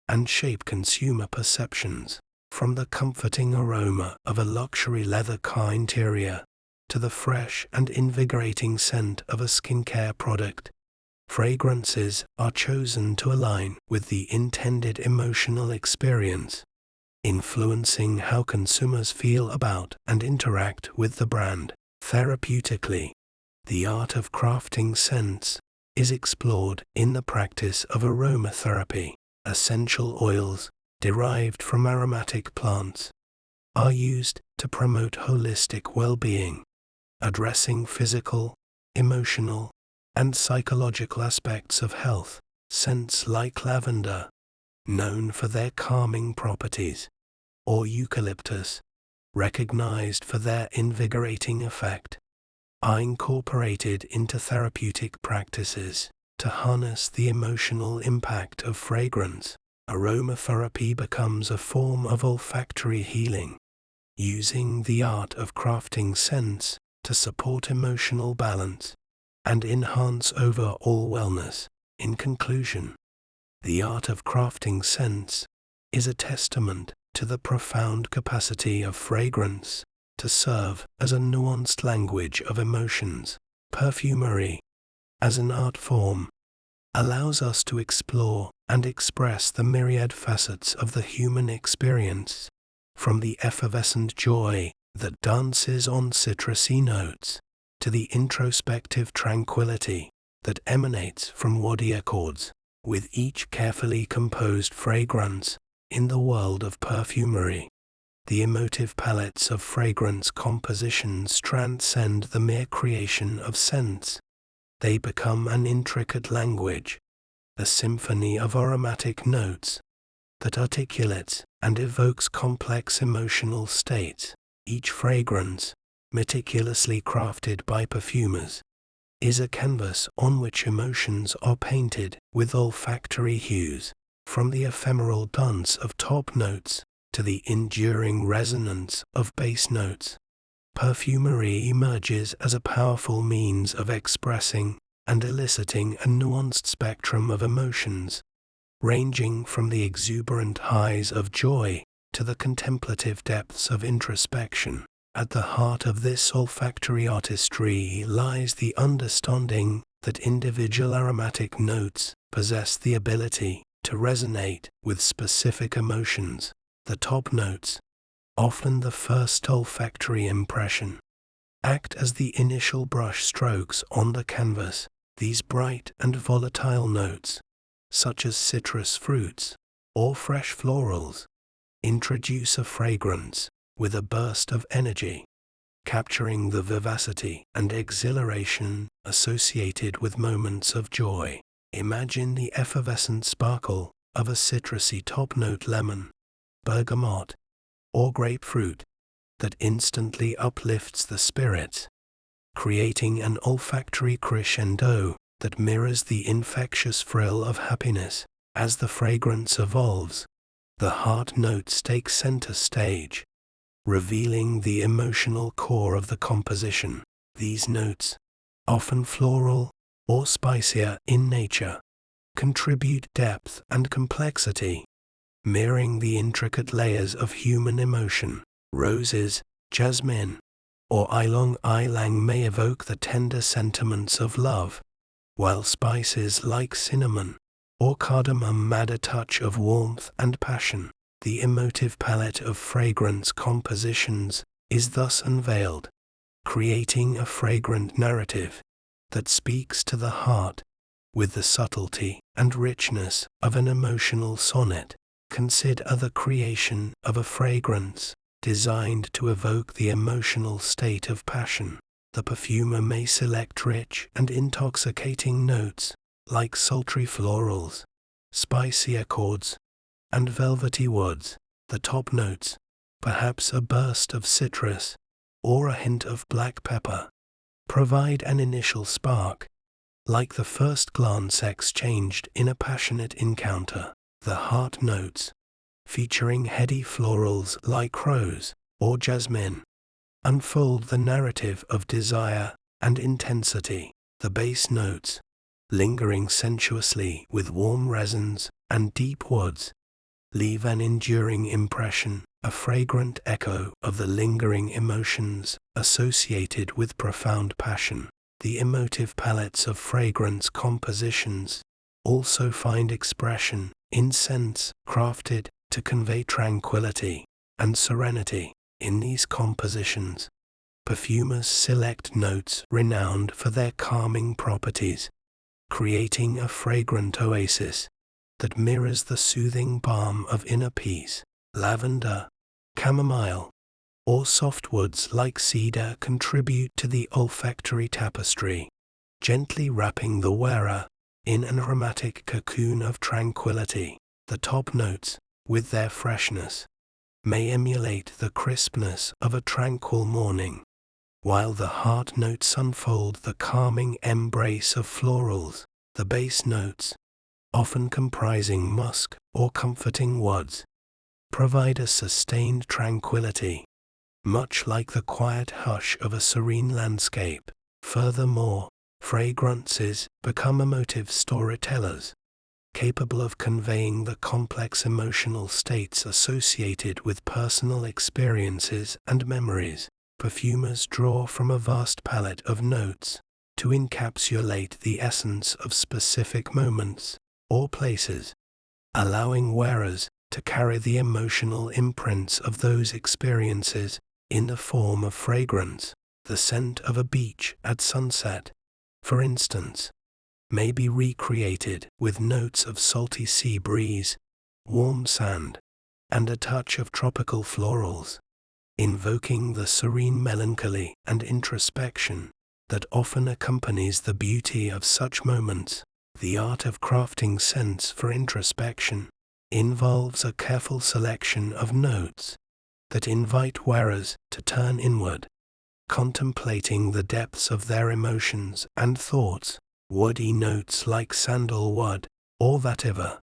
and shape consumer perceptions. From the comforting aroma of a luxury leather car interior to the fresh and invigorating scent of a skincare product, fragrances are chosen to align with the intended emotional experience, influencing how consumers feel about and interact with the brand. Therapeutically, the art of crafting scents is explored in the practice of aromatherapy. Essential oils derived from aromatic plants are used to promote holistic well-being, addressing physical, emotional, and psychological aspects of health. Scents like lavender, known for their calming properties, or eucalyptus, recognized for their invigorating effect, are incorporated into therapeutic practices to harness the emotional impact of fragrance. Aromatherapy becomes a form of olfactory healing, using the art of crafting scents to support emotional balance and enhance overall wellness. In conclusion, the art of crafting scents is a testament to the profound capacity of fragrance to serve as a nuanced language of emotions. Perfumery, as an art form, allows us to explore and express the myriad facets of the human experience, from the effervescent joy that dances on citrusy notes to the introspective tranquility that emanates from woody accords. With each carefully composed fragrance in the world of perfumery, the emotive palettes of fragrance compositions transcend the mere creation of scents. They become an intricate language, a symphony of aromatic notes that articulates and evokes complex emotional states. Each fragrance, meticulously crafted by perfumers, is a canvas on which emotions are painted with olfactory hues, from the ephemeral dance of top notes to the enduring resonance of bass notes. Perfumery emerges as a powerful means of expressing and eliciting a nuanced spectrum of emotions, ranging from the exuberant highs of joy to the contemplative depths of introspection. At the heart of this olfactory artistry lies the understanding that individual aromatic notes possess the ability to resonate with specific emotions. The top notes, often the first olfactory impression, act as the initial brush strokes on the canvas. These bright and volatile notes, such as citrus fruits or fresh florals, introduce a fragrance with a burst of energy, capturing the vivacity and exhilaration associated with moments of joy. Imagine the effervescent sparkle of a citrusy top note, lemon, bergamot, or grapefruit, that instantly uplifts the spirits, creating an olfactory crescendo that mirrors the infectious thrill of happiness. As the fragrance evolves, the heart notes take center stage, revealing the emotional core of the composition. These notes, often floral or spicier in nature, contribute depth and complexity, mirroring the intricate layers of human emotion. Roses, jasmine, or ylang ylang may evoke the tender sentiments of love, while spices like cinnamon or cardamom add a touch of warmth and passion. The emotive palette of fragrance compositions is thus unveiled, creating a fragrant narrative that speaks to the heart with the subtlety and richness of an emotional sonnet. Consider the creation of a fragrance designed to evoke the emotional state of passion. The perfumer may select rich and intoxicating notes like sultry florals, spicy accords, and velvety woods. The top notes, perhaps a burst of citrus or a hint of black pepper, provide an initial spark, like the first glance exchanged in a passionate encounter. The heart notes, featuring heady florals like rose or jasmine, unfold the narrative of desire and intensity. The bass notes, lingering sensuously with warm resins and deep woods, leave an enduring impression, a fragrant echo of the lingering emotions associated with profound passion. The emotive palettes of fragrance compositions also find expression in scents crafted to convey tranquility and serenity. In these compositions, perfumers select notes renowned for their calming properties, creating a fragrant oasis that mirrors the soothing balm of inner peace. Lavender, chamomile, or softwoods like cedar contribute to the olfactory tapestry, gently wrapping the wearer in an aromatic cocoon of tranquility. The top notes, with their freshness, may emulate the crispness of a tranquil morning, while the heart notes unfold the calming embrace of florals. The base notes, often comprising musk or comforting woods, provide a sustained tranquility, much like the quiet hush of a serene landscape. Furthermore, fragrances become emotive storytellers, capable of conveying the complex emotional states associated with personal experiences and memories. Perfumers draw from a vast palette of notes to encapsulate the essence of specific moments or places, allowing wearers to carry the emotional imprints of those experiences in the form of fragrance. The scent of a beach at sunset, for instance, may be recreated with notes of salty sea breeze, warm sand, and a touch of tropical florals, invoking the serene melancholy and introspection that often accompanies the beauty of such moments. The art of crafting scents for introspection involves a careful selection of notes that invite wearers to turn inward, contemplating the depths of their emotions and thoughts. Woody notes like sandalwood or vetiver,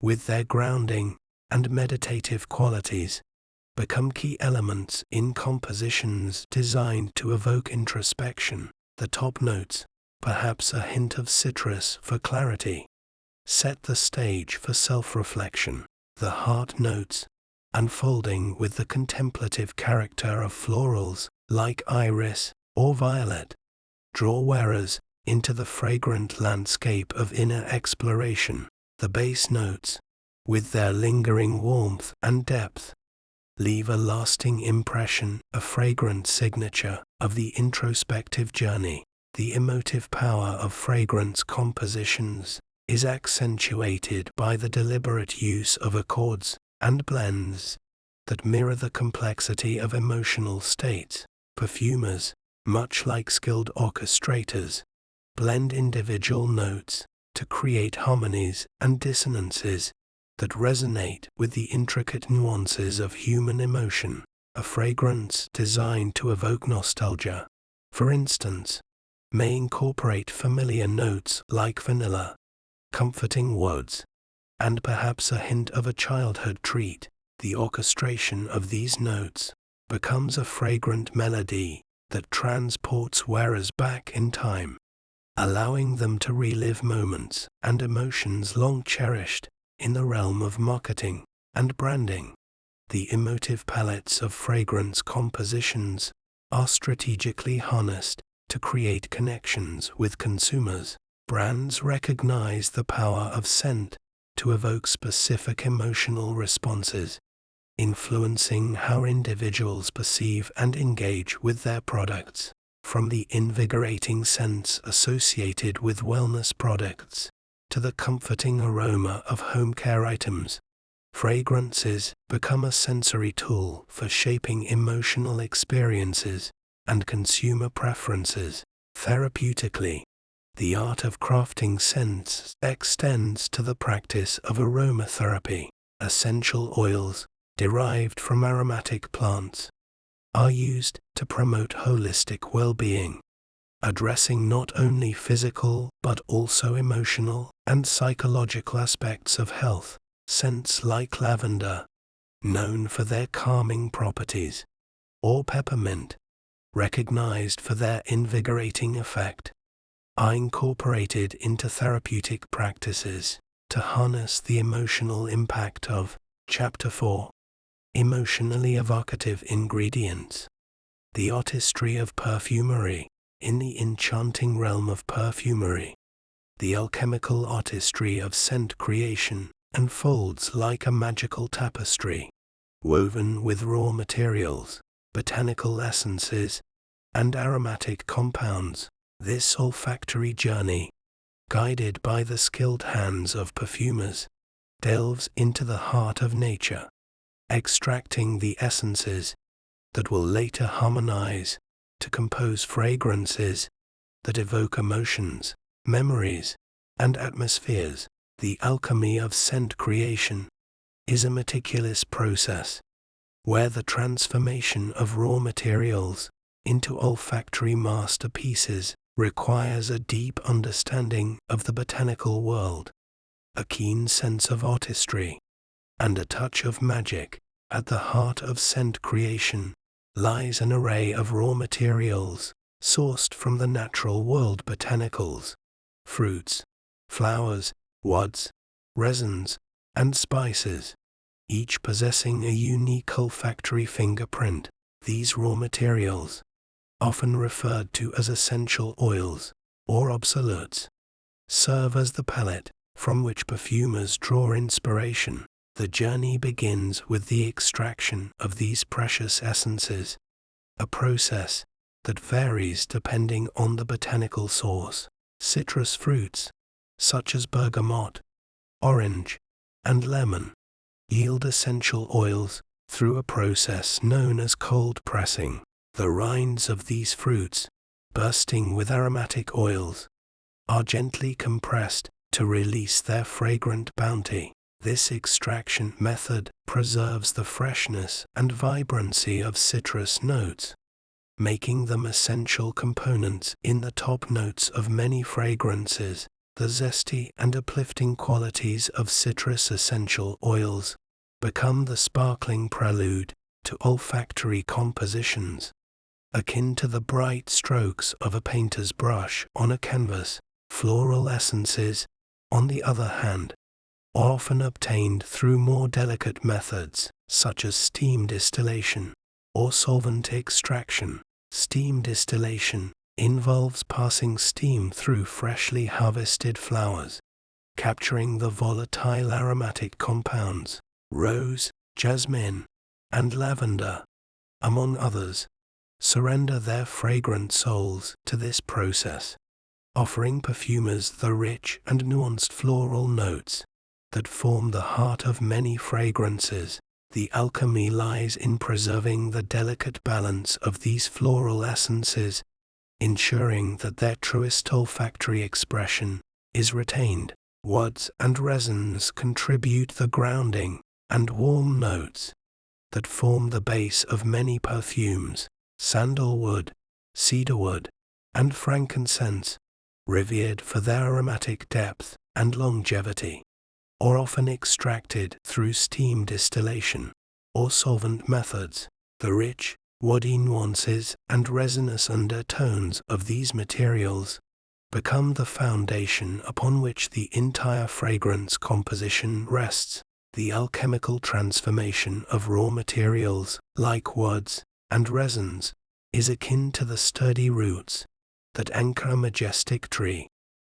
with their grounding and meditative qualities, become key elements in compositions designed to evoke introspection. The top notes, perhaps a hint of citrus for clarity, set the stage for self-reflection. The heart notes, unfolding with the contemplative character of florals like iris or violet, draw wearers into the fragrant landscape of inner exploration. The base notes, with their lingering warmth and depth, leave a lasting impression, a fragrant signature of the introspective journey. The emotive power of fragrance compositions is accentuated by the deliberate use of accords and blends that mirror the complexity of emotional states. Perfumers, much like skilled orchestrators, blend individual notes to create harmonies and dissonances that resonate with the intricate nuances of human emotion. A fragrance designed to evoke nostalgia, for instance, may incorporate familiar notes like vanilla, comforting woods, and perhaps a hint of a childhood treat. The orchestration of these notes becomes a fragrant melody that transports wearers back in time, allowing them to relive moments and emotions long cherished. In the realm of marketing and branding, the emotive palettes of fragrance compositions are strategically harnessed to create connections with consumers. Brands recognize the power of scent to evoke specific emotional responses, influencing how individuals perceive and engage with their products. From the invigorating scents associated with wellness products to the comforting aroma of home care items, fragrances become a sensory tool for shaping emotional experiences and consumer preferences. Therapeutically, the art of crafting scents extends to the practice of aromatherapy. Essential oils, derived from aromatic plants, are used to promote holistic well-being, addressing not only physical but also emotional and psychological aspects of health. Scents like lavender, known for their calming properties, or peppermint, recognized for their invigorating effect, are incorporated into therapeutic practices to harness the emotional impact of. Chapter 4. Emotionally evocative ingredients. The artistry of perfumery. In the enchanting realm of perfumery, the alchemical artistry of scent creation unfolds like a magical tapestry, woven with raw materials, botanical essences, and aromatic compounds. This olfactory journey, guided by the skilled hands of perfumers, delves into the heart of nature, extracting the essences that will later harmonize to compose fragrances that evoke emotions, memories, and atmospheres. The alchemy of scent creation is a meticulous process where the transformation of raw materials into olfactory masterpieces requires a deep understanding of the botanical world, a keen sense of artistry, and a touch of magic. At the heart of scent creation lies an array of raw materials sourced from the natural world: botanicals, fruits, flowers, woods, resins, and spices, each possessing a unique olfactory fingerprint. These raw materials, often referred to as essential oils or absolutes, serve as the palette from which perfumers draw inspiration. The journey begins with the extraction of these precious essences, a process that varies depending on the botanical source. Citrus fruits, such as bergamot, orange, and lemon, yield essential oils through a process known as cold pressing. The rinds of these fruits, bursting with aromatic oils, are gently compressed to release their fragrant bounty. This extraction method preserves the freshness and vibrancy of citrus notes, making them essential components in the top notes of many fragrances. The zesty and uplifting qualities of citrus essential oils become the sparkling prelude to olfactory compositions. Akin to the bright strokes of a painter's brush on a canvas, floral essences, on the other hand, are often obtained through more delicate methods, such as steam distillation or solvent extraction. Steam distillation involves passing steam through freshly harvested flowers, capturing the volatile aromatic compounds, rose, jasmine, and lavender, among others, surrender their fragrant souls to this process, offering perfumers the rich and nuanced floral notes that form the heart of many fragrances. The alchemy lies in preserving the delicate balance of these floral essences, ensuring that their truest olfactory expression is retained. Woods and resins contribute the grounding and warm notes that form the base of many perfumes. Sandalwood, cedarwood, and frankincense, revered for their aromatic depth and longevity, are often extracted through steam distillation or solvent methods. The rich, woody nuances and resinous undertones of these materials become the foundation upon which the entire fragrance composition rests. The alchemical transformation of raw materials, like woods and resins, is akin to the sturdy roots that anchor a majestic tree,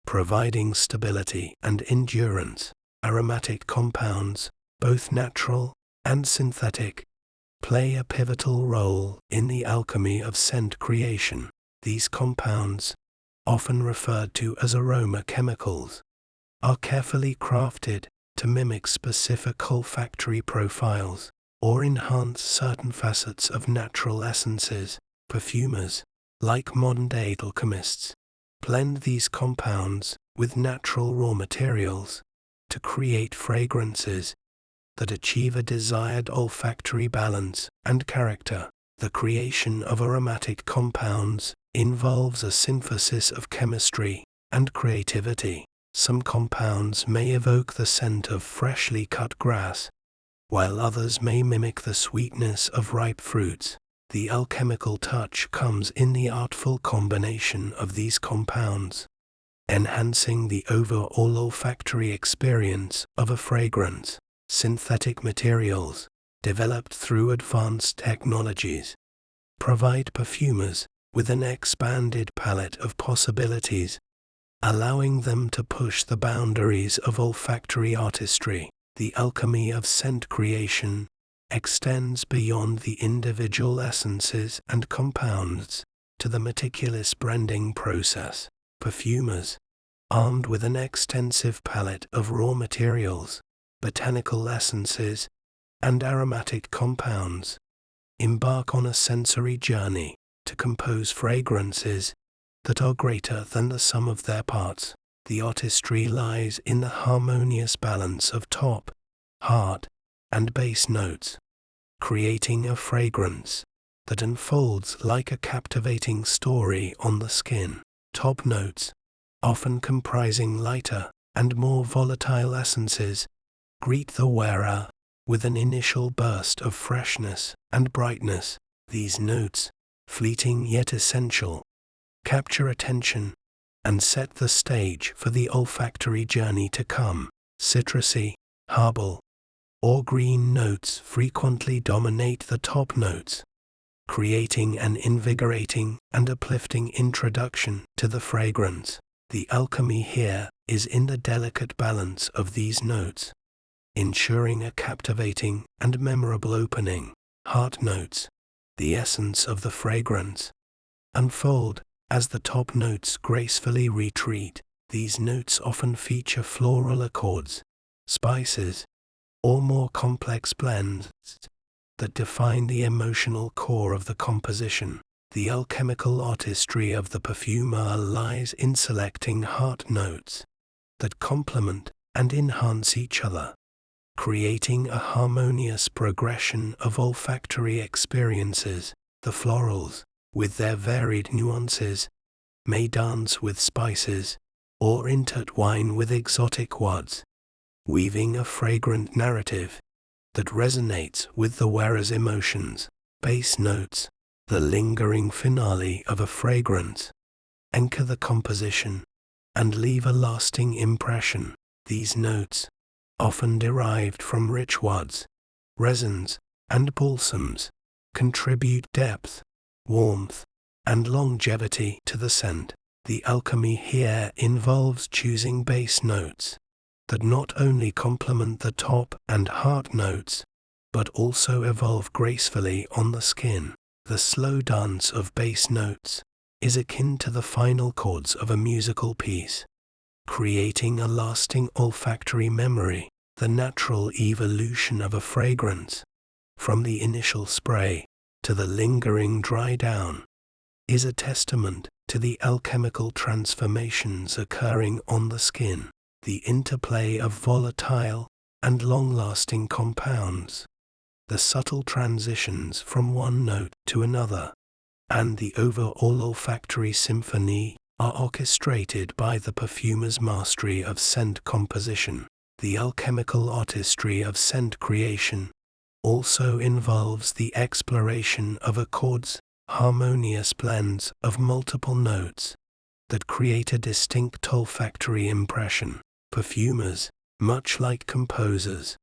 providing stability and endurance. Aromatic compounds, both natural and synthetic, play a pivotal role in the alchemy of scent creation. These compounds, often referred to as aroma chemicals, are carefully crafted to mimic specific olfactory profiles or enhance certain facets of natural essences. Perfumers, like modern-day alchemists, blend these compounds with natural raw materials to create fragrances that achieve a desired olfactory balance and character. The creation of aromatic compounds involves a synthesis of chemistry and creativity. Some compounds may evoke the scent of freshly cut grass, while others may mimic the sweetness of ripe fruits. The alchemical touch comes in the artful combination of these compounds, enhancing the overall olfactory experience of a fragrance. Synthetic materials, developed through advanced technologies, provide perfumers with an expanded palette of possibilities, allowing them to push the boundaries of olfactory artistry. The alchemy of scent creation extends beyond the individual essences and compounds to the meticulous blending process. Perfumers, armed with an extensive palette of raw materials, botanical essences, and aromatic compounds, embark on a sensory journey to compose fragrances that are greater than the sum of their parts. The artistry lies in the harmonious balance of top, heart, and base notes, creating a fragrance that unfolds like a captivating story on the skin. Top notes, often comprising lighter and more volatile essences, greet the wearer with an initial burst of freshness and brightness. These notes, fleeting yet essential, capture attention and set the stage for the olfactory journey to come. Citrusy, herbal, or green notes frequently dominate the top notes, creating an invigorating and uplifting introduction to the fragrance. The alchemy here is in the delicate balance of these notes, ensuring a captivating and memorable opening. Heart notes, the essence of the fragrance, unfold as the top notes gracefully retreat. These notes often feature floral accords, spices, or more complex blends that define the emotional core of the composition. The alchemical artistry of the perfumer lies in selecting heart notes that complement and enhance each other, creating a harmonious progression of olfactory experiences. The florals, with their varied nuances, may dance with spices, or intertwine with exotic woods, weaving a fragrant narrative that resonates with the wearer's emotions. Base notes, the lingering finale of a fragrance, anchor the composition and leave a lasting impression. These notes, often derived from rich woods, resins, and balsams, contribute depth, warmth, and longevity to the scent. The alchemy here involves choosing base notes that not only complement the top and heart notes, but also evolve gracefully on the skin. The slow dance of base notes is akin to the final chords of a musical piece, creating a lasting olfactory memory. The natural evolution of a fragrance, from the initial spray to the lingering dry down, is a testament to the alchemical transformations occurring on the skin. The interplay of volatile and long-lasting compounds, the subtle transitions from one note to another, and the overall olfactory symphony are orchestrated by the perfumer's mastery of scent composition. The alchemical artistry of scent creation also involves the exploration of accords, harmonious blends of multiple notes that create a distinct olfactory impression. Perfumers, much like composers,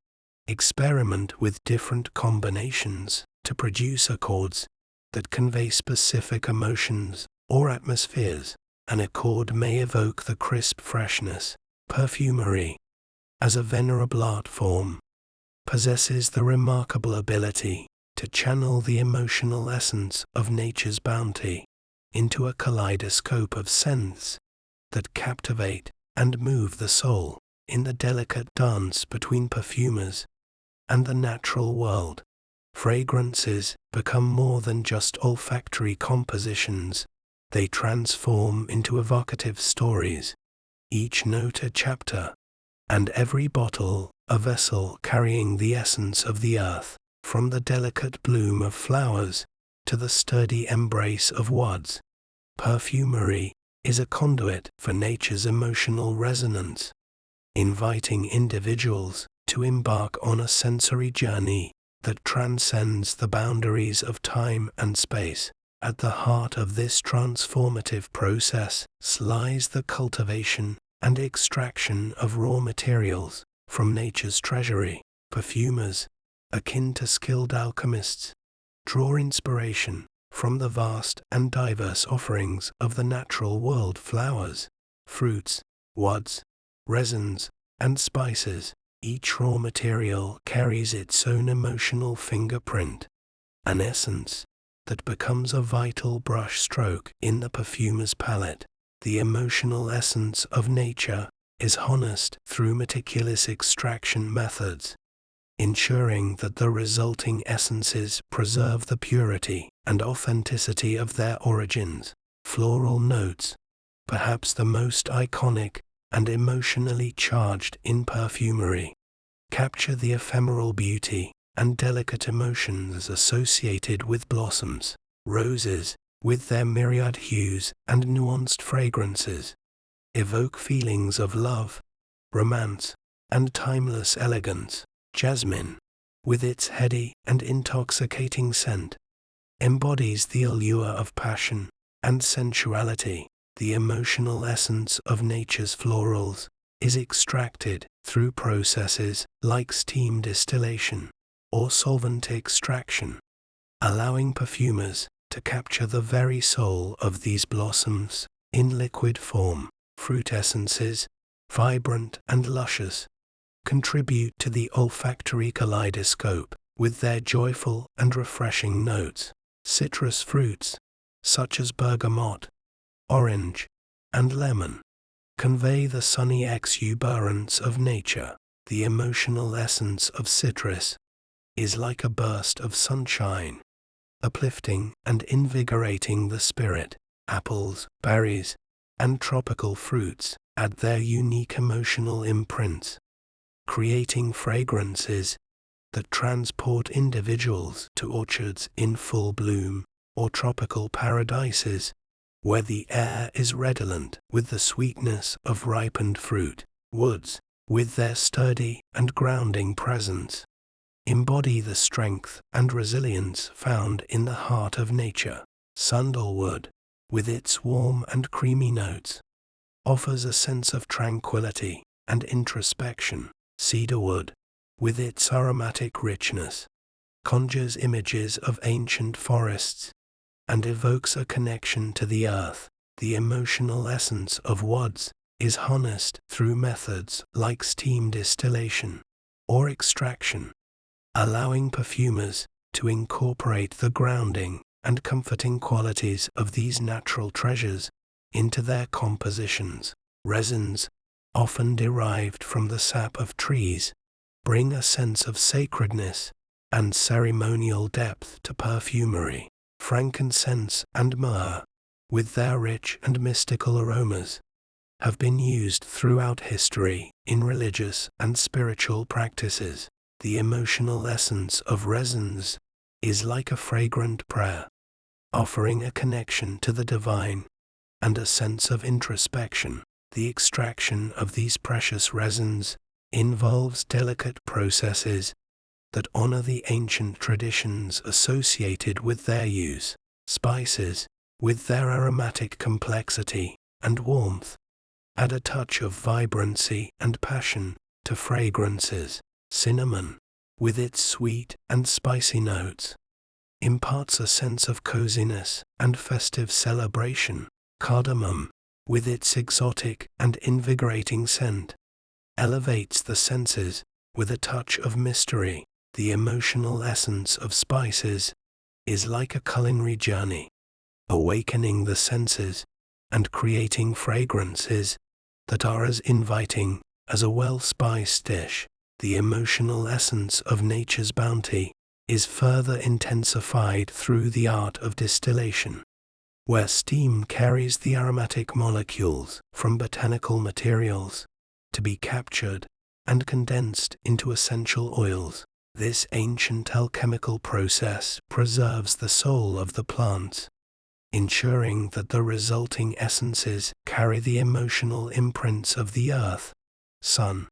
experiment with different combinations to produce accords that convey specific emotions or atmospheres. An accord may evoke the crisp freshness. Perfumery, as a venerable art form, possesses the remarkable ability to channel the emotional essence of nature's bounty into a kaleidoscope of scents that captivate and move the soul. In the delicate dance between perfumers and the natural world, fragrances become more than just olfactory compositions. They transform into evocative stories, each note a chapter, and every bottle a vessel carrying the essence of the earth. From the delicate bloom of flowers to the sturdy embrace of woods, perfumery is a conduit for nature's emotional resonance, inviting individuals to embark on a sensory journey that transcends the boundaries of time and space. At the heart of this transformative process lies the cultivation and extraction of raw materials from nature's treasury. Perfumers, akin to skilled alchemists, draw inspiration from the vast and diverse offerings of the natural world. Flowers, fruits, woods, resins, and spices. Each raw material carries its own emotional fingerprint, an essence that becomes a vital brushstroke in the perfumer's palette. The emotional essence of nature is harnessed through meticulous extraction methods, ensuring that the resulting essences preserve the purity and authenticity of their origins. Floral notes, perhaps the most iconic and emotionally charged in perfumery, capture the ephemeral beauty and delicate emotions associated with blossoms. Roses, with their myriad hues and nuanced fragrances, evoke feelings of love, romance, and timeless elegance. Jasmine, with its heady and intoxicating scent, embodies the allure of passion and sensuality. The emotional essence of nature's florals is extracted through processes like steam distillation or solvent extraction, allowing perfumers to capture the very soul of these blossoms in liquid form. Fruit essences, vibrant and luscious, contribute to the olfactory kaleidoscope with their joyful and refreshing notes. Citrus fruits, such as bergamot, orange, and lemon, convey the sunny exuberance of nature. The emotional essence of citrus is like a burst of sunshine, uplifting and invigorating the spirit. Apples, berries, and tropical fruits add their unique emotional imprints, creating fragrances that transport individuals to orchards in full bloom, or tropical paradises, where the air is redolent with the sweetness of ripened fruit. Woods, with their sturdy and grounding presence, embody the strength and resilience found in the heart of nature. Sandalwood, with its warm and creamy notes, offers a sense of tranquility and introspection. Cedarwood, with its aromatic richness, conjures images of ancient forests and evokes a connection to the earth. The emotional essence of woods is harnessed through methods like steam distillation or extraction, allowing perfumers to incorporate the grounding and comforting qualities of these natural treasures into their compositions. Resins, often derived from the sap of trees, bring a sense of sacredness and ceremonial depth to perfumery. Frankincense and myrrh, with their rich and mystical aromas, have been used throughout history in religious and spiritual practices. The emotional essence of resins is like a fragrant prayer, offering a connection to the divine and a sense of introspection. The extraction of these precious resins involves delicate processes that honor the ancient traditions associated with their use. Spices, with their aromatic complexity and warmth, add a touch of vibrancy and passion to fragrances. Cinnamon, with its sweet and spicy notes, imparts a sense of coziness and festive celebration. Cardamom, with its exotic and invigorating scent, elevates the senses with a touch of mystery. The emotional essence of spices is like a culinary journey, awakening the senses and creating fragrances that are as inviting as a well-spiced dish. The emotional essence of nature's bounty is further intensified through the art of distillation, where steam carries the aromatic molecules from botanical materials to be captured and condensed into essential oils. This ancient alchemical process preserves the soul of the plants, ensuring that the resulting essences carry the emotional imprints of the earth, sun,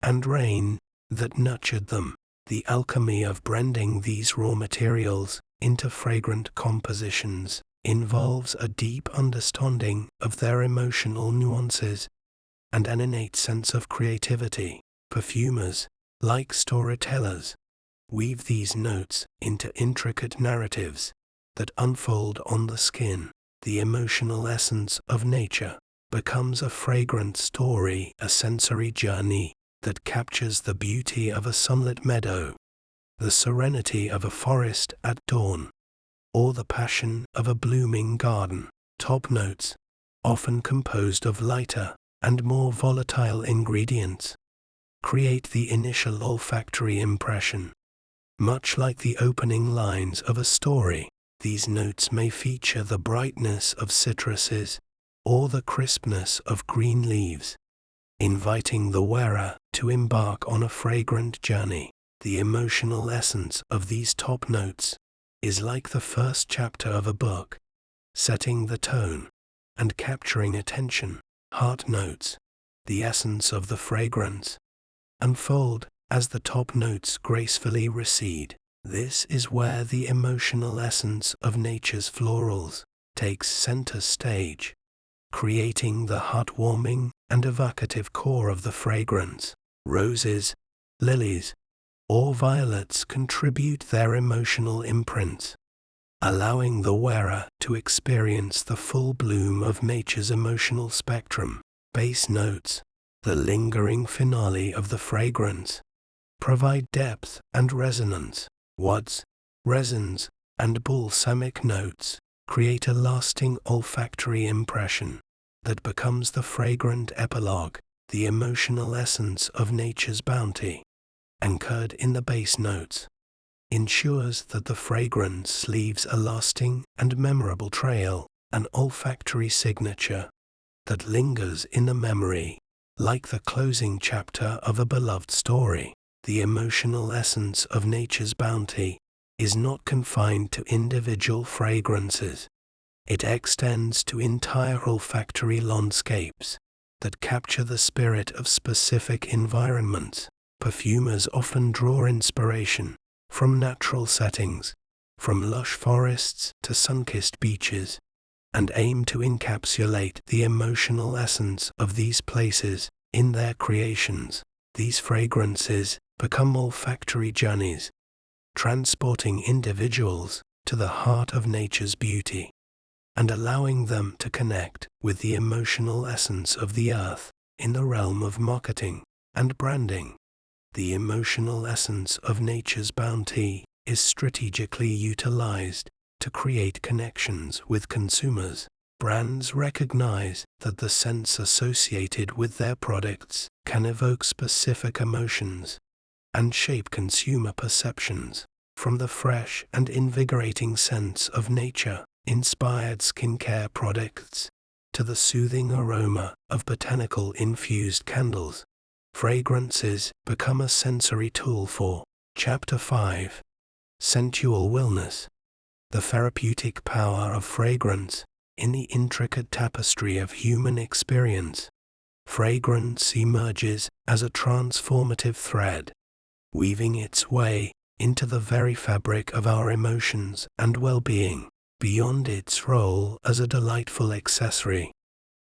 and rain that nurtured them. The alchemy of blending these raw materials into fragrant compositions involves a deep understanding of their emotional nuances and an innate sense of creativity. Perfumers, like storytellers, weave these notes into intricate narratives that unfold on the skin. The emotional essence of nature becomes a fragrant story, a sensory journey that captures the beauty of a sunlit meadow, the serenity of a forest at dawn, or the passion of a blooming garden. Top notes, often composed of lighter and more volatile ingredients, create the initial olfactory impression. Much like the opening lines of a story, these notes may feature the brightness of citruses or the crispness of green leaves, inviting the wearer to embark on a fragrant journey. The emotional essence of these top notes is like the first chapter of a book, setting the tone and capturing attention. Heart notes, the essence of the fragrance, unfold as the top notes gracefully recede. This is where the emotional essence of nature's florals takes center stage, creating the heartwarming and evocative core of the fragrance. Roses, lilies, or violets contribute their emotional imprints, allowing the wearer to experience the full bloom of nature's emotional spectrum. Base notes, the lingering finale of the fragrance, provide depth and resonance. Woods, resins, and balsamic notes create a lasting olfactory impression that becomes the fragrant epilogue. The emotional essence of nature's bounty, anchored in the base notes, ensures that the fragrance leaves a lasting and memorable trail, an olfactory signature that lingers in the memory, like the closing chapter of a beloved story. The emotional essence of nature's bounty is not confined to individual fragrances. It extends to entire olfactory landscapes that capture the spirit of specific environments. Perfumers often draw inspiration from natural settings, from lush forests to sun-kissed beaches, and aim to encapsulate the emotional essence of these places in their creations. These fragrances become olfactory journeys, transporting individuals to the heart of nature's beauty and allowing them to connect with the emotional essence of the earth. In the realm of marketing and branding, the emotional essence of nature's bounty is strategically utilized to create connections with consumers. Brands recognize that the scents associated with their products can evoke specific emotions and shape consumer perceptions. From the fresh and invigorating scents of nature-inspired skincare products to the soothing aroma of botanical-infused candles, fragrances become a sensory tool for. Chapter 5. Sensual Wellness. The therapeutic power of fragrance in the intricate tapestry of human experience. Fragrance emerges as a transformative thread, weaving its way into the very fabric of our emotions and well-being. Beyond its role as a delightful accessory,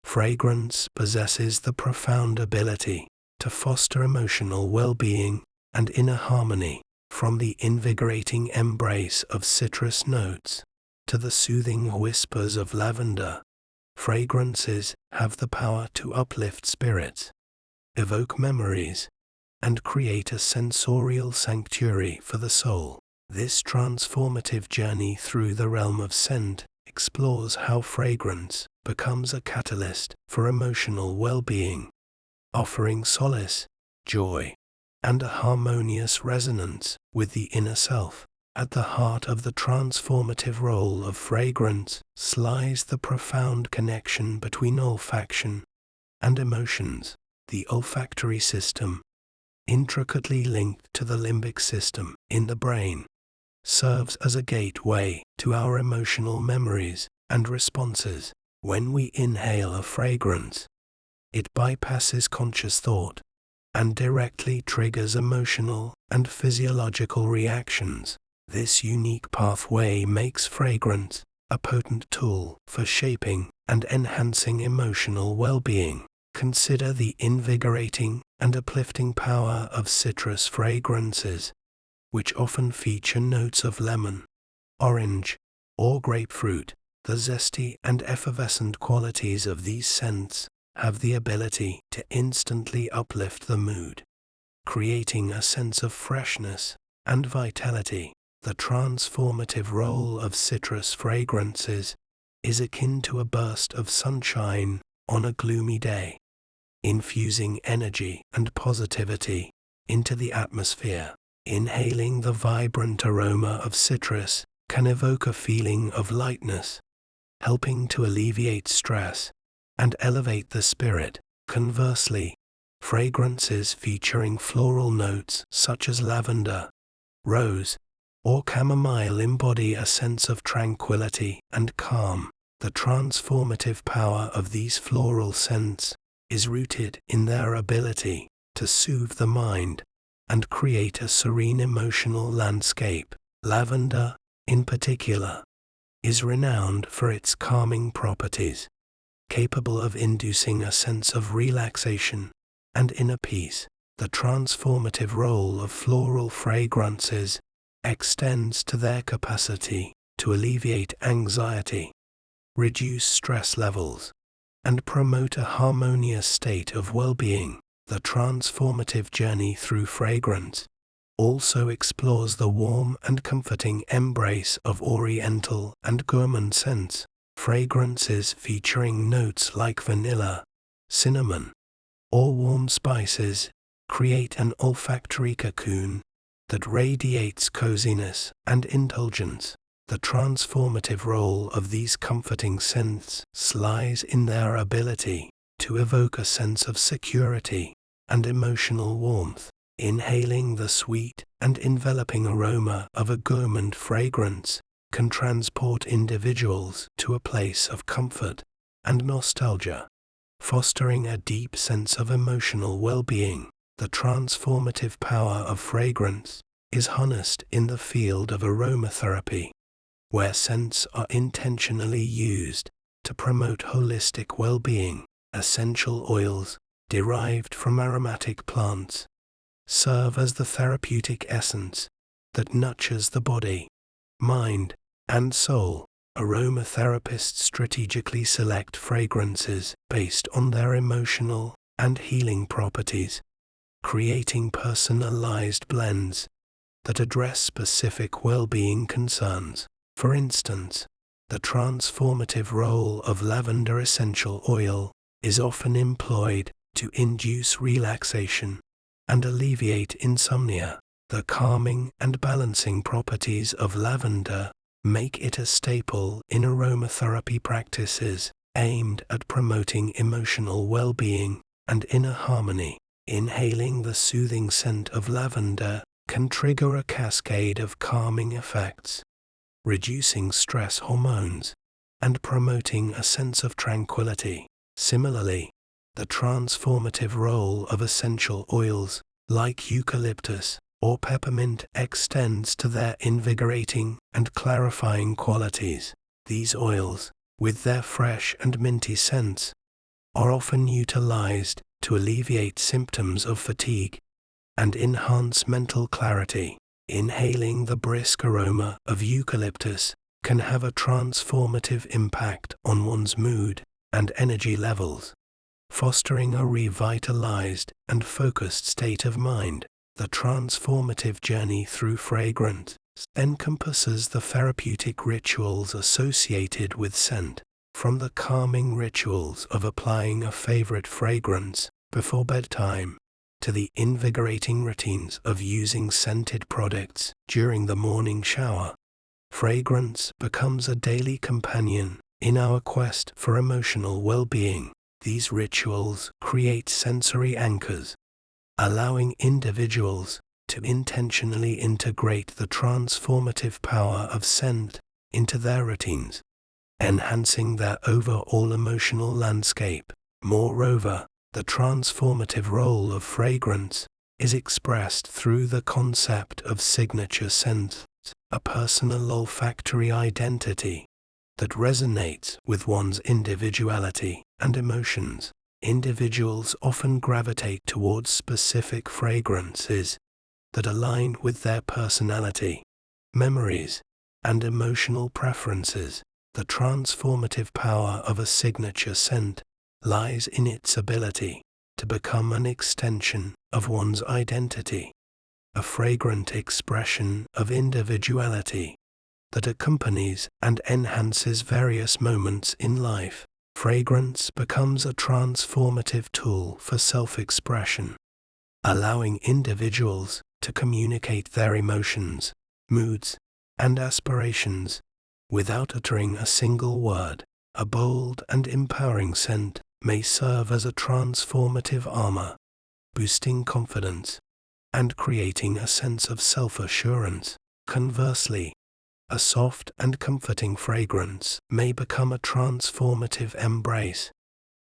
fragrance possesses the profound ability to foster emotional well-being and inner harmony. From the invigorating embrace of citrus notes to the soothing whispers of lavender, fragrances have the power to uplift spirits, evoke memories, and create a sensorial sanctuary for the soul. This transformative journey through the realm of scent explores how fragrance becomes a catalyst for emotional well-being, offering solace, joy, and a harmonious resonance with the inner self. At the heart of the transformative role of fragrance lies the profound connection between olfaction and emotions. The olfactory system, intricately linked to the limbic system in the brain, serves as a gateway to our emotional memories and responses. When we inhale a fragrance, it bypasses conscious thought and directly triggers emotional and physiological reactions. This unique pathway makes fragrance a potent tool for shaping and enhancing emotional well-being. Consider the invigorating and uplifting power of citrus fragrances, which often feature notes of lemon, orange, or grapefruit. The zesty and effervescent qualities of these scents have the ability to instantly uplift the mood, creating a sense of freshness and vitality. The transformative role of citrus fragrances is akin to a burst of sunshine on a gloomy day, infusing energy and positivity into the atmosphere. Inhaling the vibrant aroma of citrus can evoke a feeling of lightness, helping to alleviate stress and elevate the spirit. Conversely, fragrances featuring floral notes such as lavender, rose, or chamomile embody a sense of tranquility and calm. The transformative power of these floral scents is rooted in their ability to soothe the mind and create a serene emotional landscape. Lavender, in particular, is renowned for its calming properties, capable of inducing a sense of relaxation and inner peace. The transformative role of floral fragrances extends to their capacity to alleviate anxiety, reduce stress levels, and promote a harmonious state of well-being. The transformative journey through fragrance also explores the warm and comforting embrace of oriental and gourmand scents. Fragrances featuring notes like vanilla, cinnamon, or warm spices create an olfactory cocoon that radiates coziness and indulgence. The transformative role of these comforting scents lies in their ability to evoke a sense of security and emotional warmth. Inhaling the sweet, and enveloping aroma of a gourmand fragrance can transport individuals to a place of comfort and nostalgia, fostering a deep sense of emotional well-being. The transformative power of fragrance is harnessed in the field of aromatherapy, where scents are intentionally used to promote holistic well-being. Essential oils, derived from aromatic plants, serve as the therapeutic essence that nurtures the body, mind, and soul. Aromatherapists strategically select fragrances based on their emotional and healing properties, creating personalized blends that address specific well-being concerns. For instance, the transformative role of lavender essential oil is often employed to induce relaxation and alleviate insomnia. The calming and balancing properties of lavender make it a staple in aromatherapy practices aimed at promoting emotional well-being and inner harmony. Inhaling the soothing scent of lavender can trigger a cascade of calming effects, reducing stress hormones and promoting a sense of tranquility. Similarly, the transformative role of essential oils like eucalyptus or peppermint extends to their invigorating and clarifying qualities. These oils, with their fresh and minty scents, are often utilized to alleviate symptoms of fatigue and enhance mental clarity. Inhaling the brisk aroma of eucalyptus can have a transformative impact on one's mood and energy levels, fostering a revitalized and focused state of mind. The transformative journey through fragrance encompasses the therapeutic rituals associated with scent, from the calming rituals of applying a favorite fragrance before bedtime, to the invigorating routines of using scented products during the morning shower. Fragrance becomes a daily companion in our quest for emotional well-being. These rituals create sensory anchors, allowing individuals to intentionally integrate the transformative power of scent into their routines, enhancing their overall emotional landscape. Moreover, the transformative role of fragrance is expressed through the concept of signature scent, a personal olfactory identity that resonates with one's individuality and emotions. Individuals often gravitate towards specific fragrances that align with their personality, memories, and emotional preferences. The transformative power of a signature scent lies in its ability to become an extension of one's identity, a fragrant expression of individuality that accompanies and enhances various moments in life. Fragrance becomes a transformative tool for self-expression, allowing individuals to communicate their emotions, moods, and aspirations without uttering a single word. A bold and empowering scent may serve as a transformative armor, boosting confidence and creating a sense of self-assurance. Conversely, a soft and comforting fragrance may become a transformative embrace,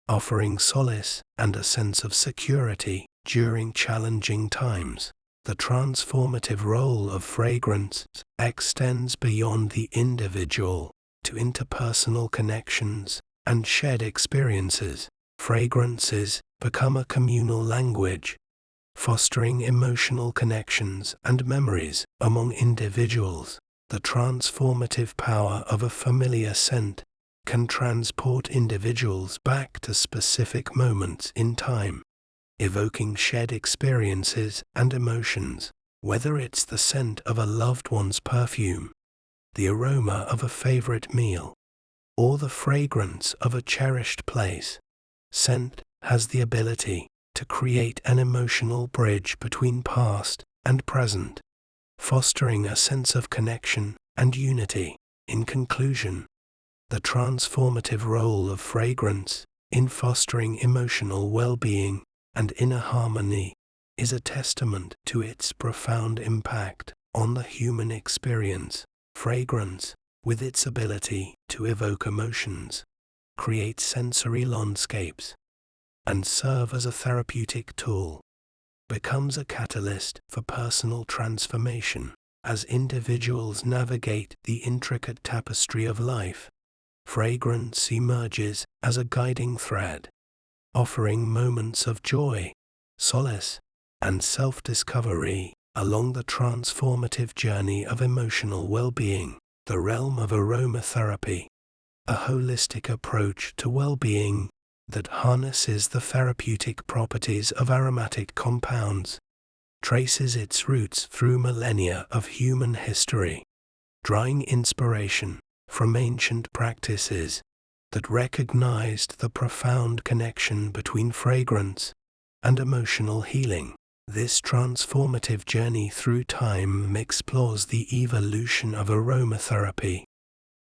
offering solace and a sense of security during challenging times. The transformative role of fragrance extends beyond the individual to interpersonal connections and shared experiences. Fragrances become a communal language, fostering emotional connections and memories among individuals. The transformative power of a familiar scent can transport individuals back to specific moments in time, evoking shared experiences and emotions. Whether it's the scent of a loved one's perfume, the aroma of a favorite meal, or the fragrance of a cherished place, scent has the ability to create an emotional bridge between past and present, fostering a sense of connection and unity. In conclusion, the transformative role of fragrance in fostering emotional well-being and inner harmony is a testament to its profound impact on the human experience. Fragrance, with its ability to evoke emotions, create sensory landscapes, and serve as a therapeutic tool, becomes a catalyst for personal transformation. As individuals navigate the intricate tapestry of life, fragrance emerges as a guiding thread, offering moments of joy, solace, and self-discovery along the transformative journey of emotional well-being. The realm of aromatherapy, a holistic approach to well-being that harnesses the therapeutic properties of aromatic compounds, traces its roots through millennia of human history, drawing inspiration from ancient practices that recognized the profound connection between fragrance and emotional healing. This transformative journey through time explores the evolution of aromatherapy,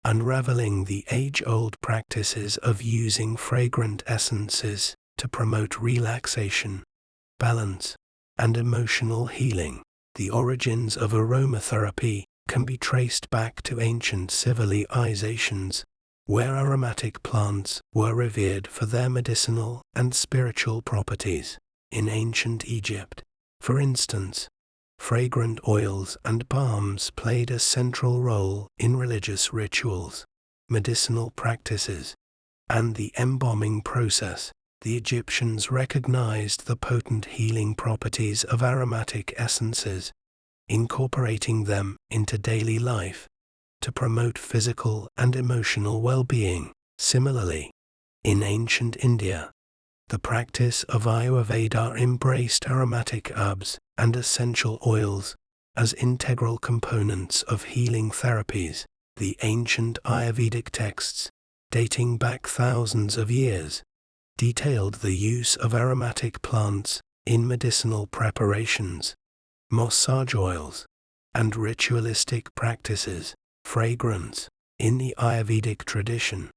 unraveling the age-old practices of using fragrant essences to promote relaxation, balance, and emotional healing. The origins of aromatherapy can be traced back to ancient civilizations, where aromatic plants were revered for their medicinal and spiritual properties. In ancient Egypt, for instance, fragrant oils and balms played a central role in religious rituals, medicinal practices, and the embalming process. The Egyptians recognized the potent healing properties of aromatic essences, incorporating them into daily life to promote physical and emotional well-being. Similarly, in ancient India, the practice of Ayurveda embraced aromatic herbs and essential oils as integral components of healing therapies. The ancient Ayurvedic texts, dating back thousands of years, detailed the use of aromatic plants in medicinal preparations, massage oils, and ritualistic practices. Fragrance, in the Ayurvedic tradition,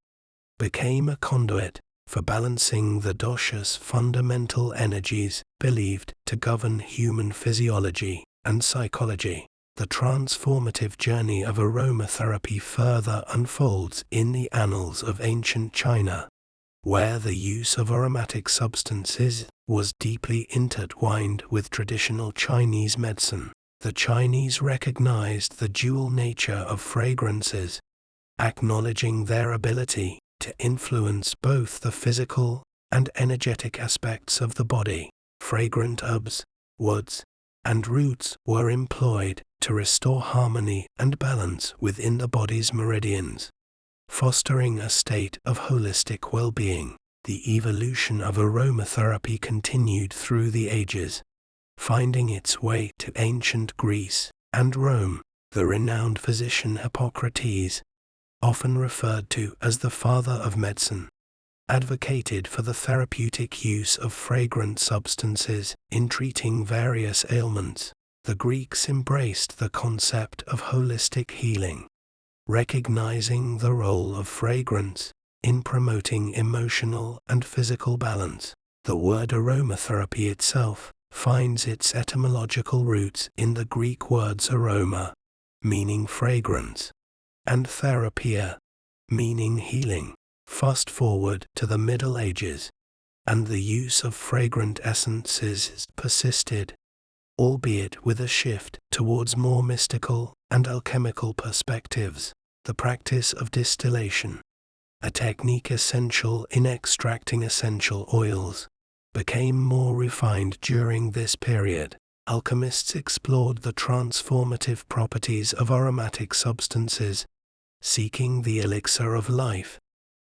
became a conduit for balancing the dosha's fundamental energies believed to govern human physiology and psychology. The transformative journey of aromatherapy further unfolds in the annals of ancient China, where the use of aromatic substances was deeply intertwined with traditional Chinese medicine. The Chinese recognized the dual nature of fragrances, acknowledging their ability to influence both the physical and energetic aspects of the body. Fragrant herbs, woods, and roots were employed to restore harmony and balance within the body's meridians, fostering a state of holistic well-being. The evolution of aromatherapy continued through the ages, finding its way to ancient Greece and Rome. The renowned physician Hippocrates, often referred to as the father of medicine, advocated for the therapeutic use of fragrant substances in treating various ailments. The Greeks embraced the concept of holistic healing, recognizing the role of fragrance in promoting emotional and physical balance. The word aromatherapy itself finds its etymological roots in the Greek words aroma, meaning fragrance, and therapia, meaning healing. Fast forward to the Middle Ages, and the use of fragrant essences persisted, albeit with a shift towards more mystical and alchemical perspectives. The practice of distillation, a technique essential in extracting essential oils, became more refined during this period. Alchemists explored the transformative properties of aromatic substances, seeking the elixir of life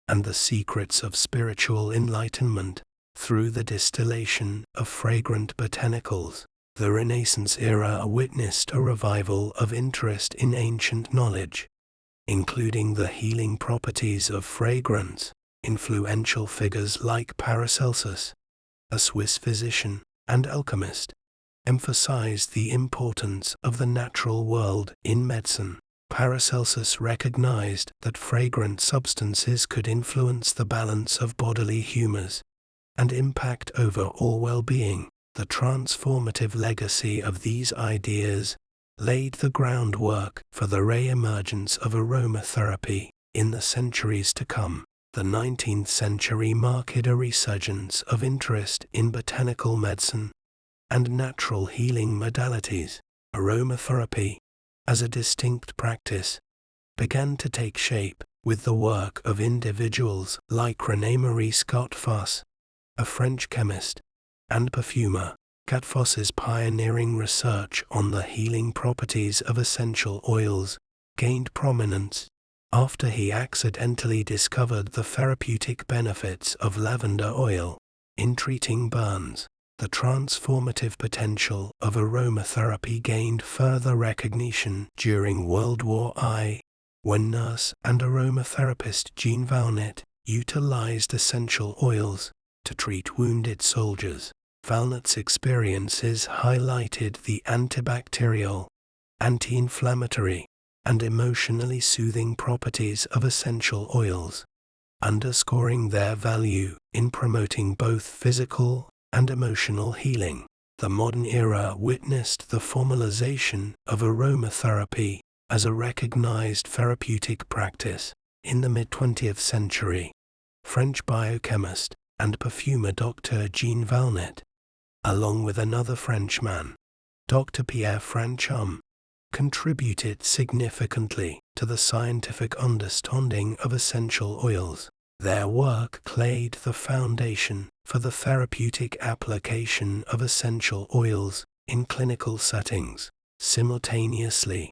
and the secrets of spiritual enlightenment through the distillation of fragrant botanicals. The Renaissance era witnessed a revival of interest in ancient knowledge, including the healing properties of fragrance. Influential figures like Paracelsus, a Swiss physician and alchemist, emphasized the importance of the natural world in medicine. Paracelsus recognized that fragrant substances could influence the balance of bodily humors and impact overall well-being. The transformative legacy of these ideas laid the groundwork for the re-emergence of aromatherapy in the centuries to come. The 19th century marked a resurgence of interest in botanical medicine and natural healing modalities. Aromatherapy, as a distinct practice, began to take shape with the work of individuals like René Marie Scott Foss, a French chemist and perfumer. Foss's pioneering research on the healing properties of essential oils gained prominence after he accidentally discovered the therapeutic benefits of lavender oil in treating burns. The transformative potential of aromatherapy gained further recognition during World War I, when nurse and aromatherapist Jean Valnet utilized essential oils to treat wounded soldiers. Valnet's experiences highlighted the antibacterial, anti-inflammatory, and emotionally soothing properties of essential oils, underscoring their value in promoting both physical and emotional healing. The modern era witnessed the formalization of aromatherapy as a recognized therapeutic practice. In the mid-20th century, French biochemist and perfumer Dr. Jean Valnet, along with another Frenchman, Dr. Pierre Franchum, contributed significantly to the scientific understanding of essential oils. Their work laid the foundation for the therapeutic application of essential oils in clinical settings. Simultaneously,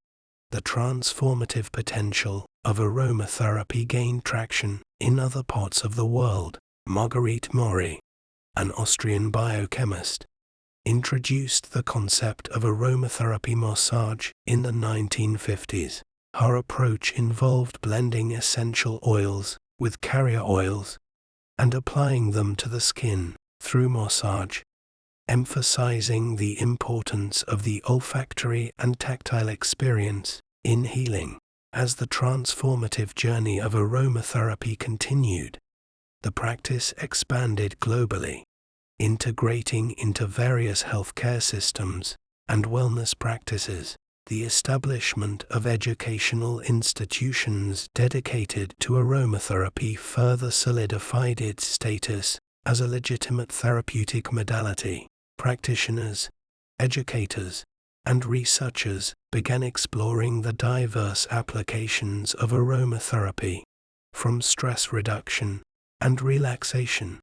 the transformative potential of aromatherapy gained traction in other parts of the world. Marguerite Maury, an Austrian biochemist, introduced the concept of aromatherapy massage in the 1950s. Her approach involved blending essential oils with carrier oils and applying them to the skin through massage, emphasizing the importance of the olfactory and tactile experience in healing. As the transformative journey of aromatherapy continued, the practice expanded globally, integrating into various healthcare systems and wellness practices. The establishment of educational institutions dedicated to aromatherapy further solidified its status as a legitimate therapeutic modality. Practitioners, educators, and researchers began exploring the diverse applications of aromatherapy, from stress reduction and relaxation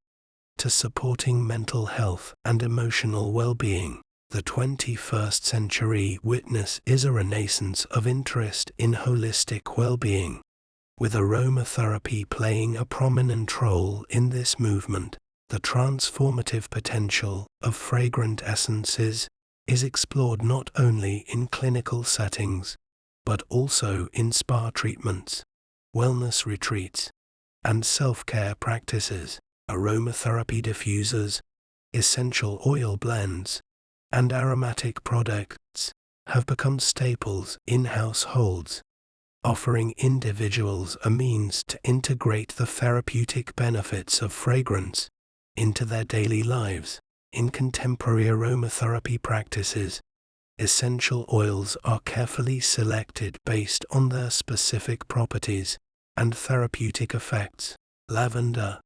to supporting mental health and emotional well-being. The 21st century witness is a renaissance of interest in holistic well-being, with aromatherapy playing a prominent role in this movement. The transformative potential of fragrant essences is explored not only in clinical settings, but also in spa treatments, wellness retreats, and self-care practices. Aromatherapy diffusers, essential oil blends, and aromatic products have become staples in households, offering individuals a means to integrate the therapeutic benefits of fragrance into their daily lives. In contemporary aromatherapy practices, essential oils are carefully selected based on their specific properties and therapeutic effects. Lavender,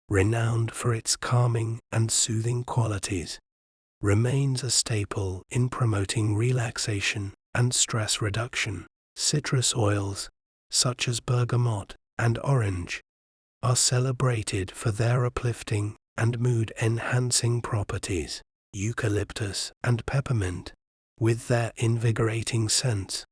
renowned for its calming and soothing qualities, remains a staple in promoting relaxation and stress reduction. Citrus oils, such as bergamot and orange, are celebrated for their uplifting and mood-enhancing properties. Eucalyptus and peppermint, with their invigorating scents,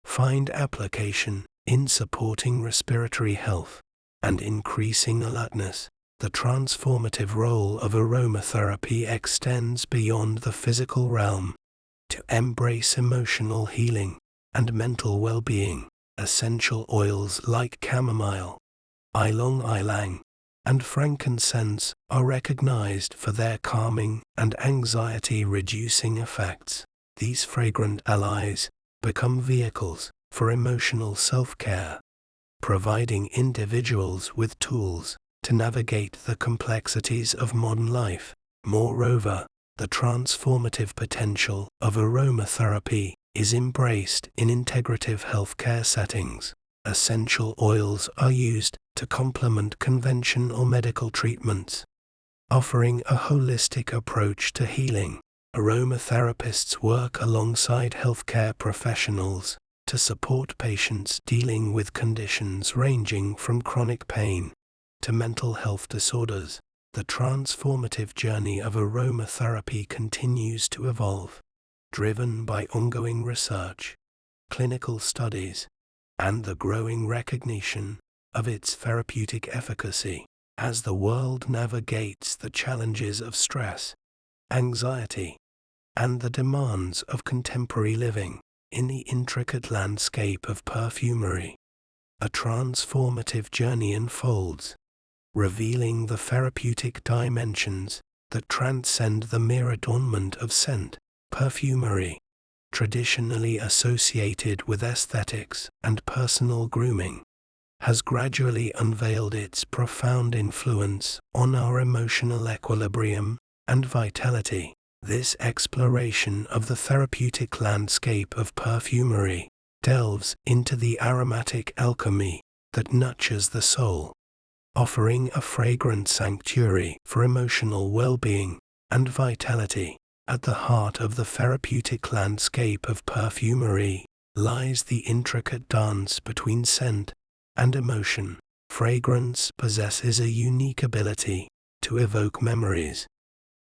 find application in supporting respiratory health and increasing alertness. The transformative role of aromatherapy extends beyond the physical realm to embrace emotional healing and mental well-being. Essential oils like chamomile, ylang ylang, and frankincense are recognized for their calming and anxiety-reducing effects. These fragrant allies become vehicles for emotional self-care, providing individuals with tools to navigate the complexities of modern life. Moreover, The transformative potential of aromatherapy is embraced in integrative healthcare settings. Essential oils are used to complement conventional medical treatments, offering a holistic approach to healing. Aromatherapists work alongside healthcare professionals to support patients dealing with conditions ranging from chronic pain to mental health disorders. The transformative journey of aromatherapy continues to evolve, driven by ongoing research, clinical studies, and the growing recognition of its therapeutic efficacy. As the world navigates the challenges of stress, anxiety, and the demands of contemporary living in the intricate landscape of perfumery, a transformative journey unfolds, revealing the therapeutic dimensions that transcend the mere adornment of scent. Perfumery, traditionally associated with aesthetics and personal grooming, has gradually unveiled its profound influence on our emotional equilibrium and vitality. This exploration of the therapeutic landscape of perfumery delves into the aromatic alchemy that nurtures the soul, offering a fragrant sanctuary for emotional well-being and vitality. At the heart of the therapeutic landscape of perfumery lies the intricate dance between scent and emotion. Fragrance possesses a unique ability to evoke memories,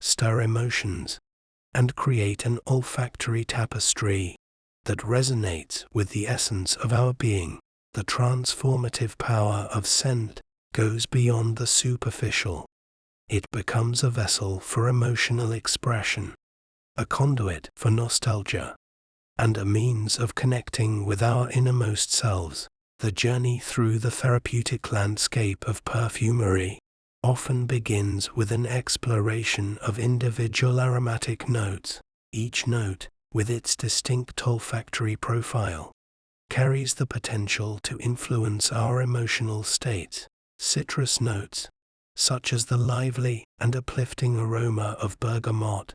stir emotions, and create an olfactory tapestry that resonates with the essence of our being. The transformative power of scent goes beyond the superficial. It becomes a vessel for emotional expression, a conduit for nostalgia, and a means of connecting with our innermost selves. The journey through the therapeutic landscape of perfumery often begins with an exploration of individual aromatic notes. Each note, with its distinct olfactory profile, carries the potential to influence our emotional states. Citrus notes, such as the lively and uplifting aroma of bergamot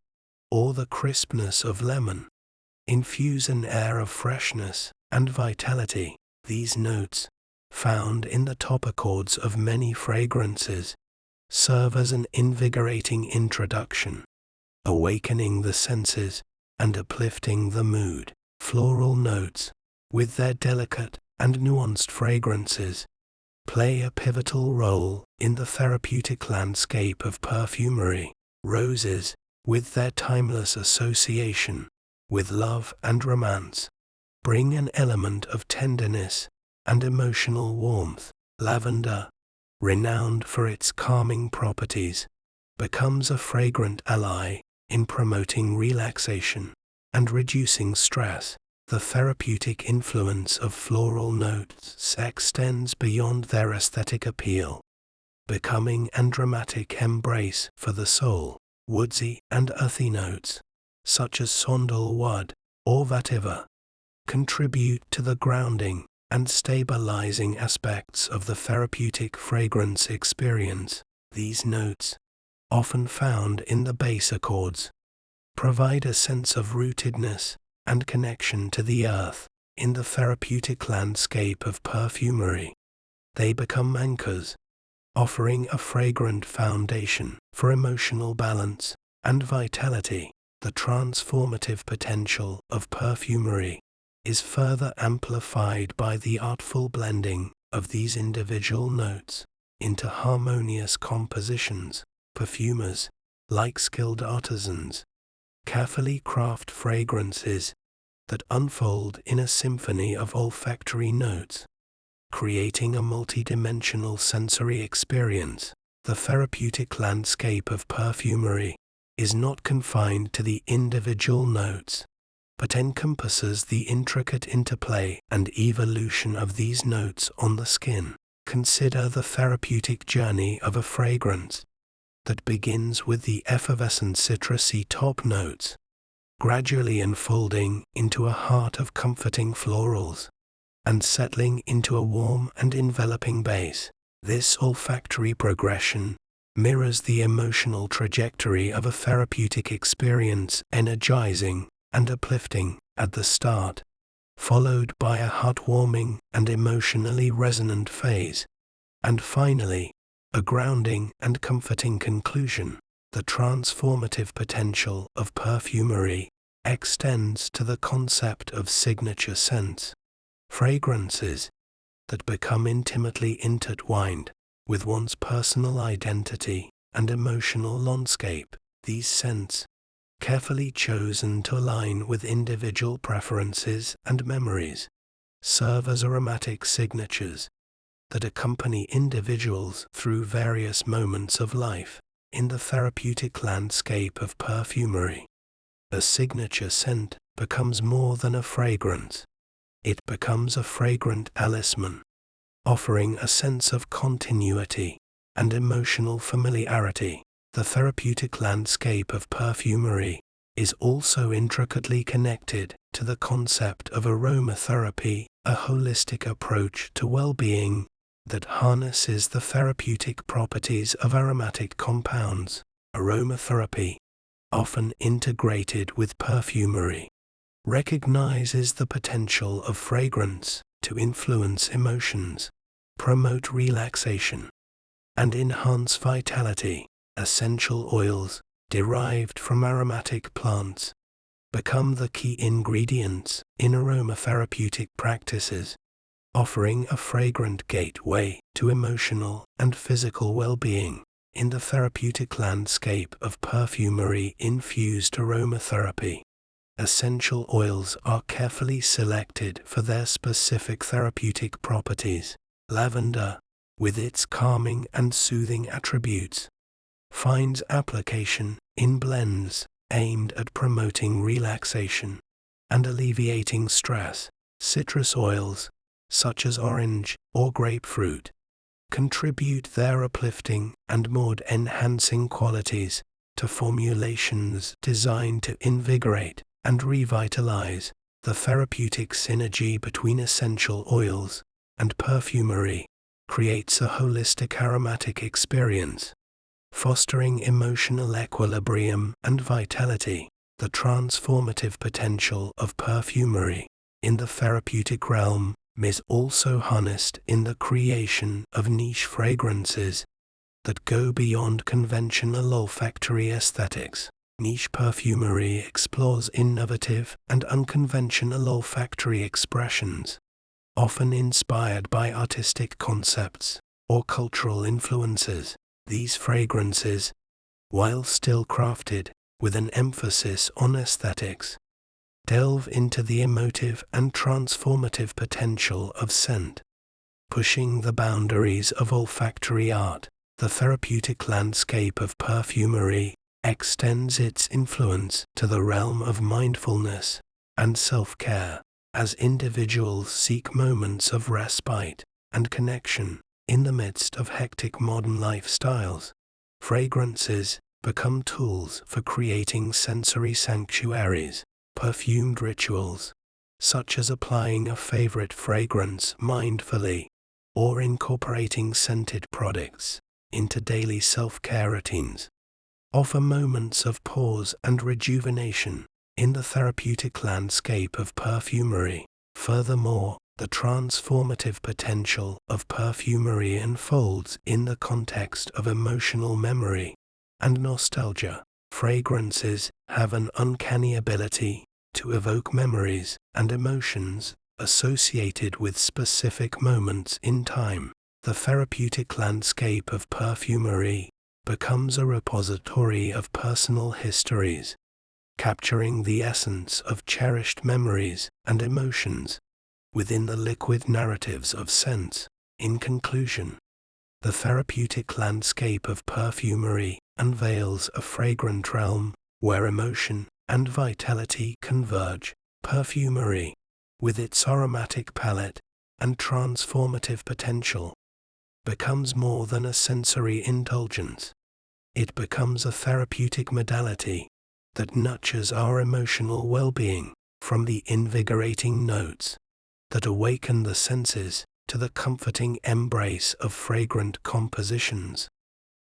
or the crispness of lemon, infuse an air of freshness and vitality. These notes, found in the top chords of many fragrances, serve as an invigorating introduction, awakening the senses and uplifting the mood. Floral notes, with their delicate and nuanced fragrances, play a pivotal role in the therapeutic landscape of perfumery. Roses, with their timeless association with love and romance, bring an element of tenderness and emotional warmth. Lavender, renowned for its calming properties, becomes a fragrant ally in promoting relaxation and reducing stress. The therapeutic influence of floral notes extends beyond their aesthetic appeal, becoming an dramatic embrace for the soul. Woodsy and earthy notes, such as sandalwood or vetiver, contribute to the grounding and stabilizing aspects of the therapeutic fragrance experience. These notes, often found in the base accords, provide a sense of rootedness and connection to the earth. In the therapeutic landscape of perfumery, they become anchors, offering a fragrant foundation for emotional balance and vitality. The transformative potential of perfumery is further amplified by the artful blending of these individual notes into harmonious compositions. Perfumers, like skilled artisans, carefully craft fragrances that unfold in a symphony of olfactory notes, creating a multi-dimensional sensory experience. The therapeutic landscape of perfumery is not confined to the individual notes, but encompasses the intricate interplay and evolution of these notes on the skin. Consider the therapeutic journey of a fragrance that begins with the effervescent citrusy top notes, gradually unfolding into a heart of comforting florals, and settling into a warm and enveloping base. This olfactory progression mirrors the emotional trajectory of a therapeutic experience, energizing and uplifting at the start, followed by a heartwarming and emotionally resonant phase, and finally, a grounding and comforting conclusion. The transformative potential of perfumery extends to the concept of signature scents, fragrances that become intimately intertwined with one's personal identity and emotional landscape. These scents, carefully chosen to align with individual preferences and memories, serve as aromatic signatures that accompany individuals through various moments of life. In the therapeutic landscape of perfumery, a signature scent becomes more than a fragrance. It becomes a fragrant talisman, offering a sense of continuity and emotional familiarity. The therapeutic landscape of perfumery is also intricately connected to the concept of aromatherapy, a holistic approach to well-being that harnesses the therapeutic properties of aromatic compounds. Aromatherapy, often integrated with perfumery, recognizes the potential of fragrance to influence emotions, promote relaxation, and enhance vitality. Essential oils, derived from aromatic plants, become the key ingredients in aromatherapeutic practices, offering a fragrant gateway to emotional and physical well-being. In the therapeutic landscape of perfumery-infused aromatherapy, essential oils are carefully selected for their specific therapeutic properties. Lavender, with its calming and soothing attributes, finds application in blends aimed at promoting relaxation and alleviating stress. Citrus oils, such as orange or grapefruit, contribute their uplifting and mood-enhancing qualities to formulations designed to invigorate and revitalize. The therapeutic synergy between essential oils and perfumery creates a holistic aromatic experience, fostering emotional equilibrium and vitality. The transformative potential of perfumery in the therapeutic realm is also harnessed in the creation of niche fragrances that go beyond conventional olfactory aesthetics. Niche perfumery explores innovative and unconventional olfactory expressions, often inspired by artistic concepts or cultural influences. These fragrances, while still crafted with an emphasis on aesthetics, delve into the emotive and transformative potential of scent, pushing the boundaries of olfactory art. The therapeutic landscape of perfumery extends its influence to the realm of mindfulness and self-care, as individuals seek moments of respite and connection in the midst of hectic modern lifestyles. Fragrances become tools for creating sensory sanctuaries. Perfumed rituals, such as applying a favorite fragrance mindfully or incorporating scented products into daily self-care routines, offer moments of pause and rejuvenation in the therapeutic landscape of perfumery. Furthermore, the transformative potential of perfumery unfolds in the context of emotional memory and nostalgia. Fragrances have an uncanny ability to evoke memories and emotions associated with specific moments in time. The therapeutic landscape of perfumery becomes a repository of personal histories, capturing the essence of cherished memories and emotions within the liquid narratives of scents. In conclusion, the therapeutic landscape of perfumery unveils a fragrant realm where emotion and vitality converge. Perfumery, with its aromatic palette and transformative potential, becomes more than a sensory indulgence. It becomes a therapeutic modality that nurtures our emotional well-being, from the invigorating notes that awaken the senses to the comforting embrace of fragrant compositions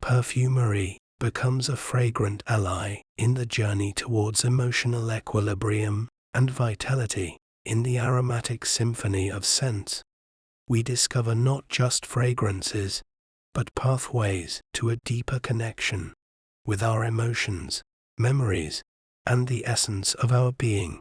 Perfumery becomes a fragrant ally in the journey towards emotional equilibrium and vitality. In the aromatic symphony of scents, we discover not just fragrances, but pathways to a deeper connection with our emotions, memories, and the essence of our being.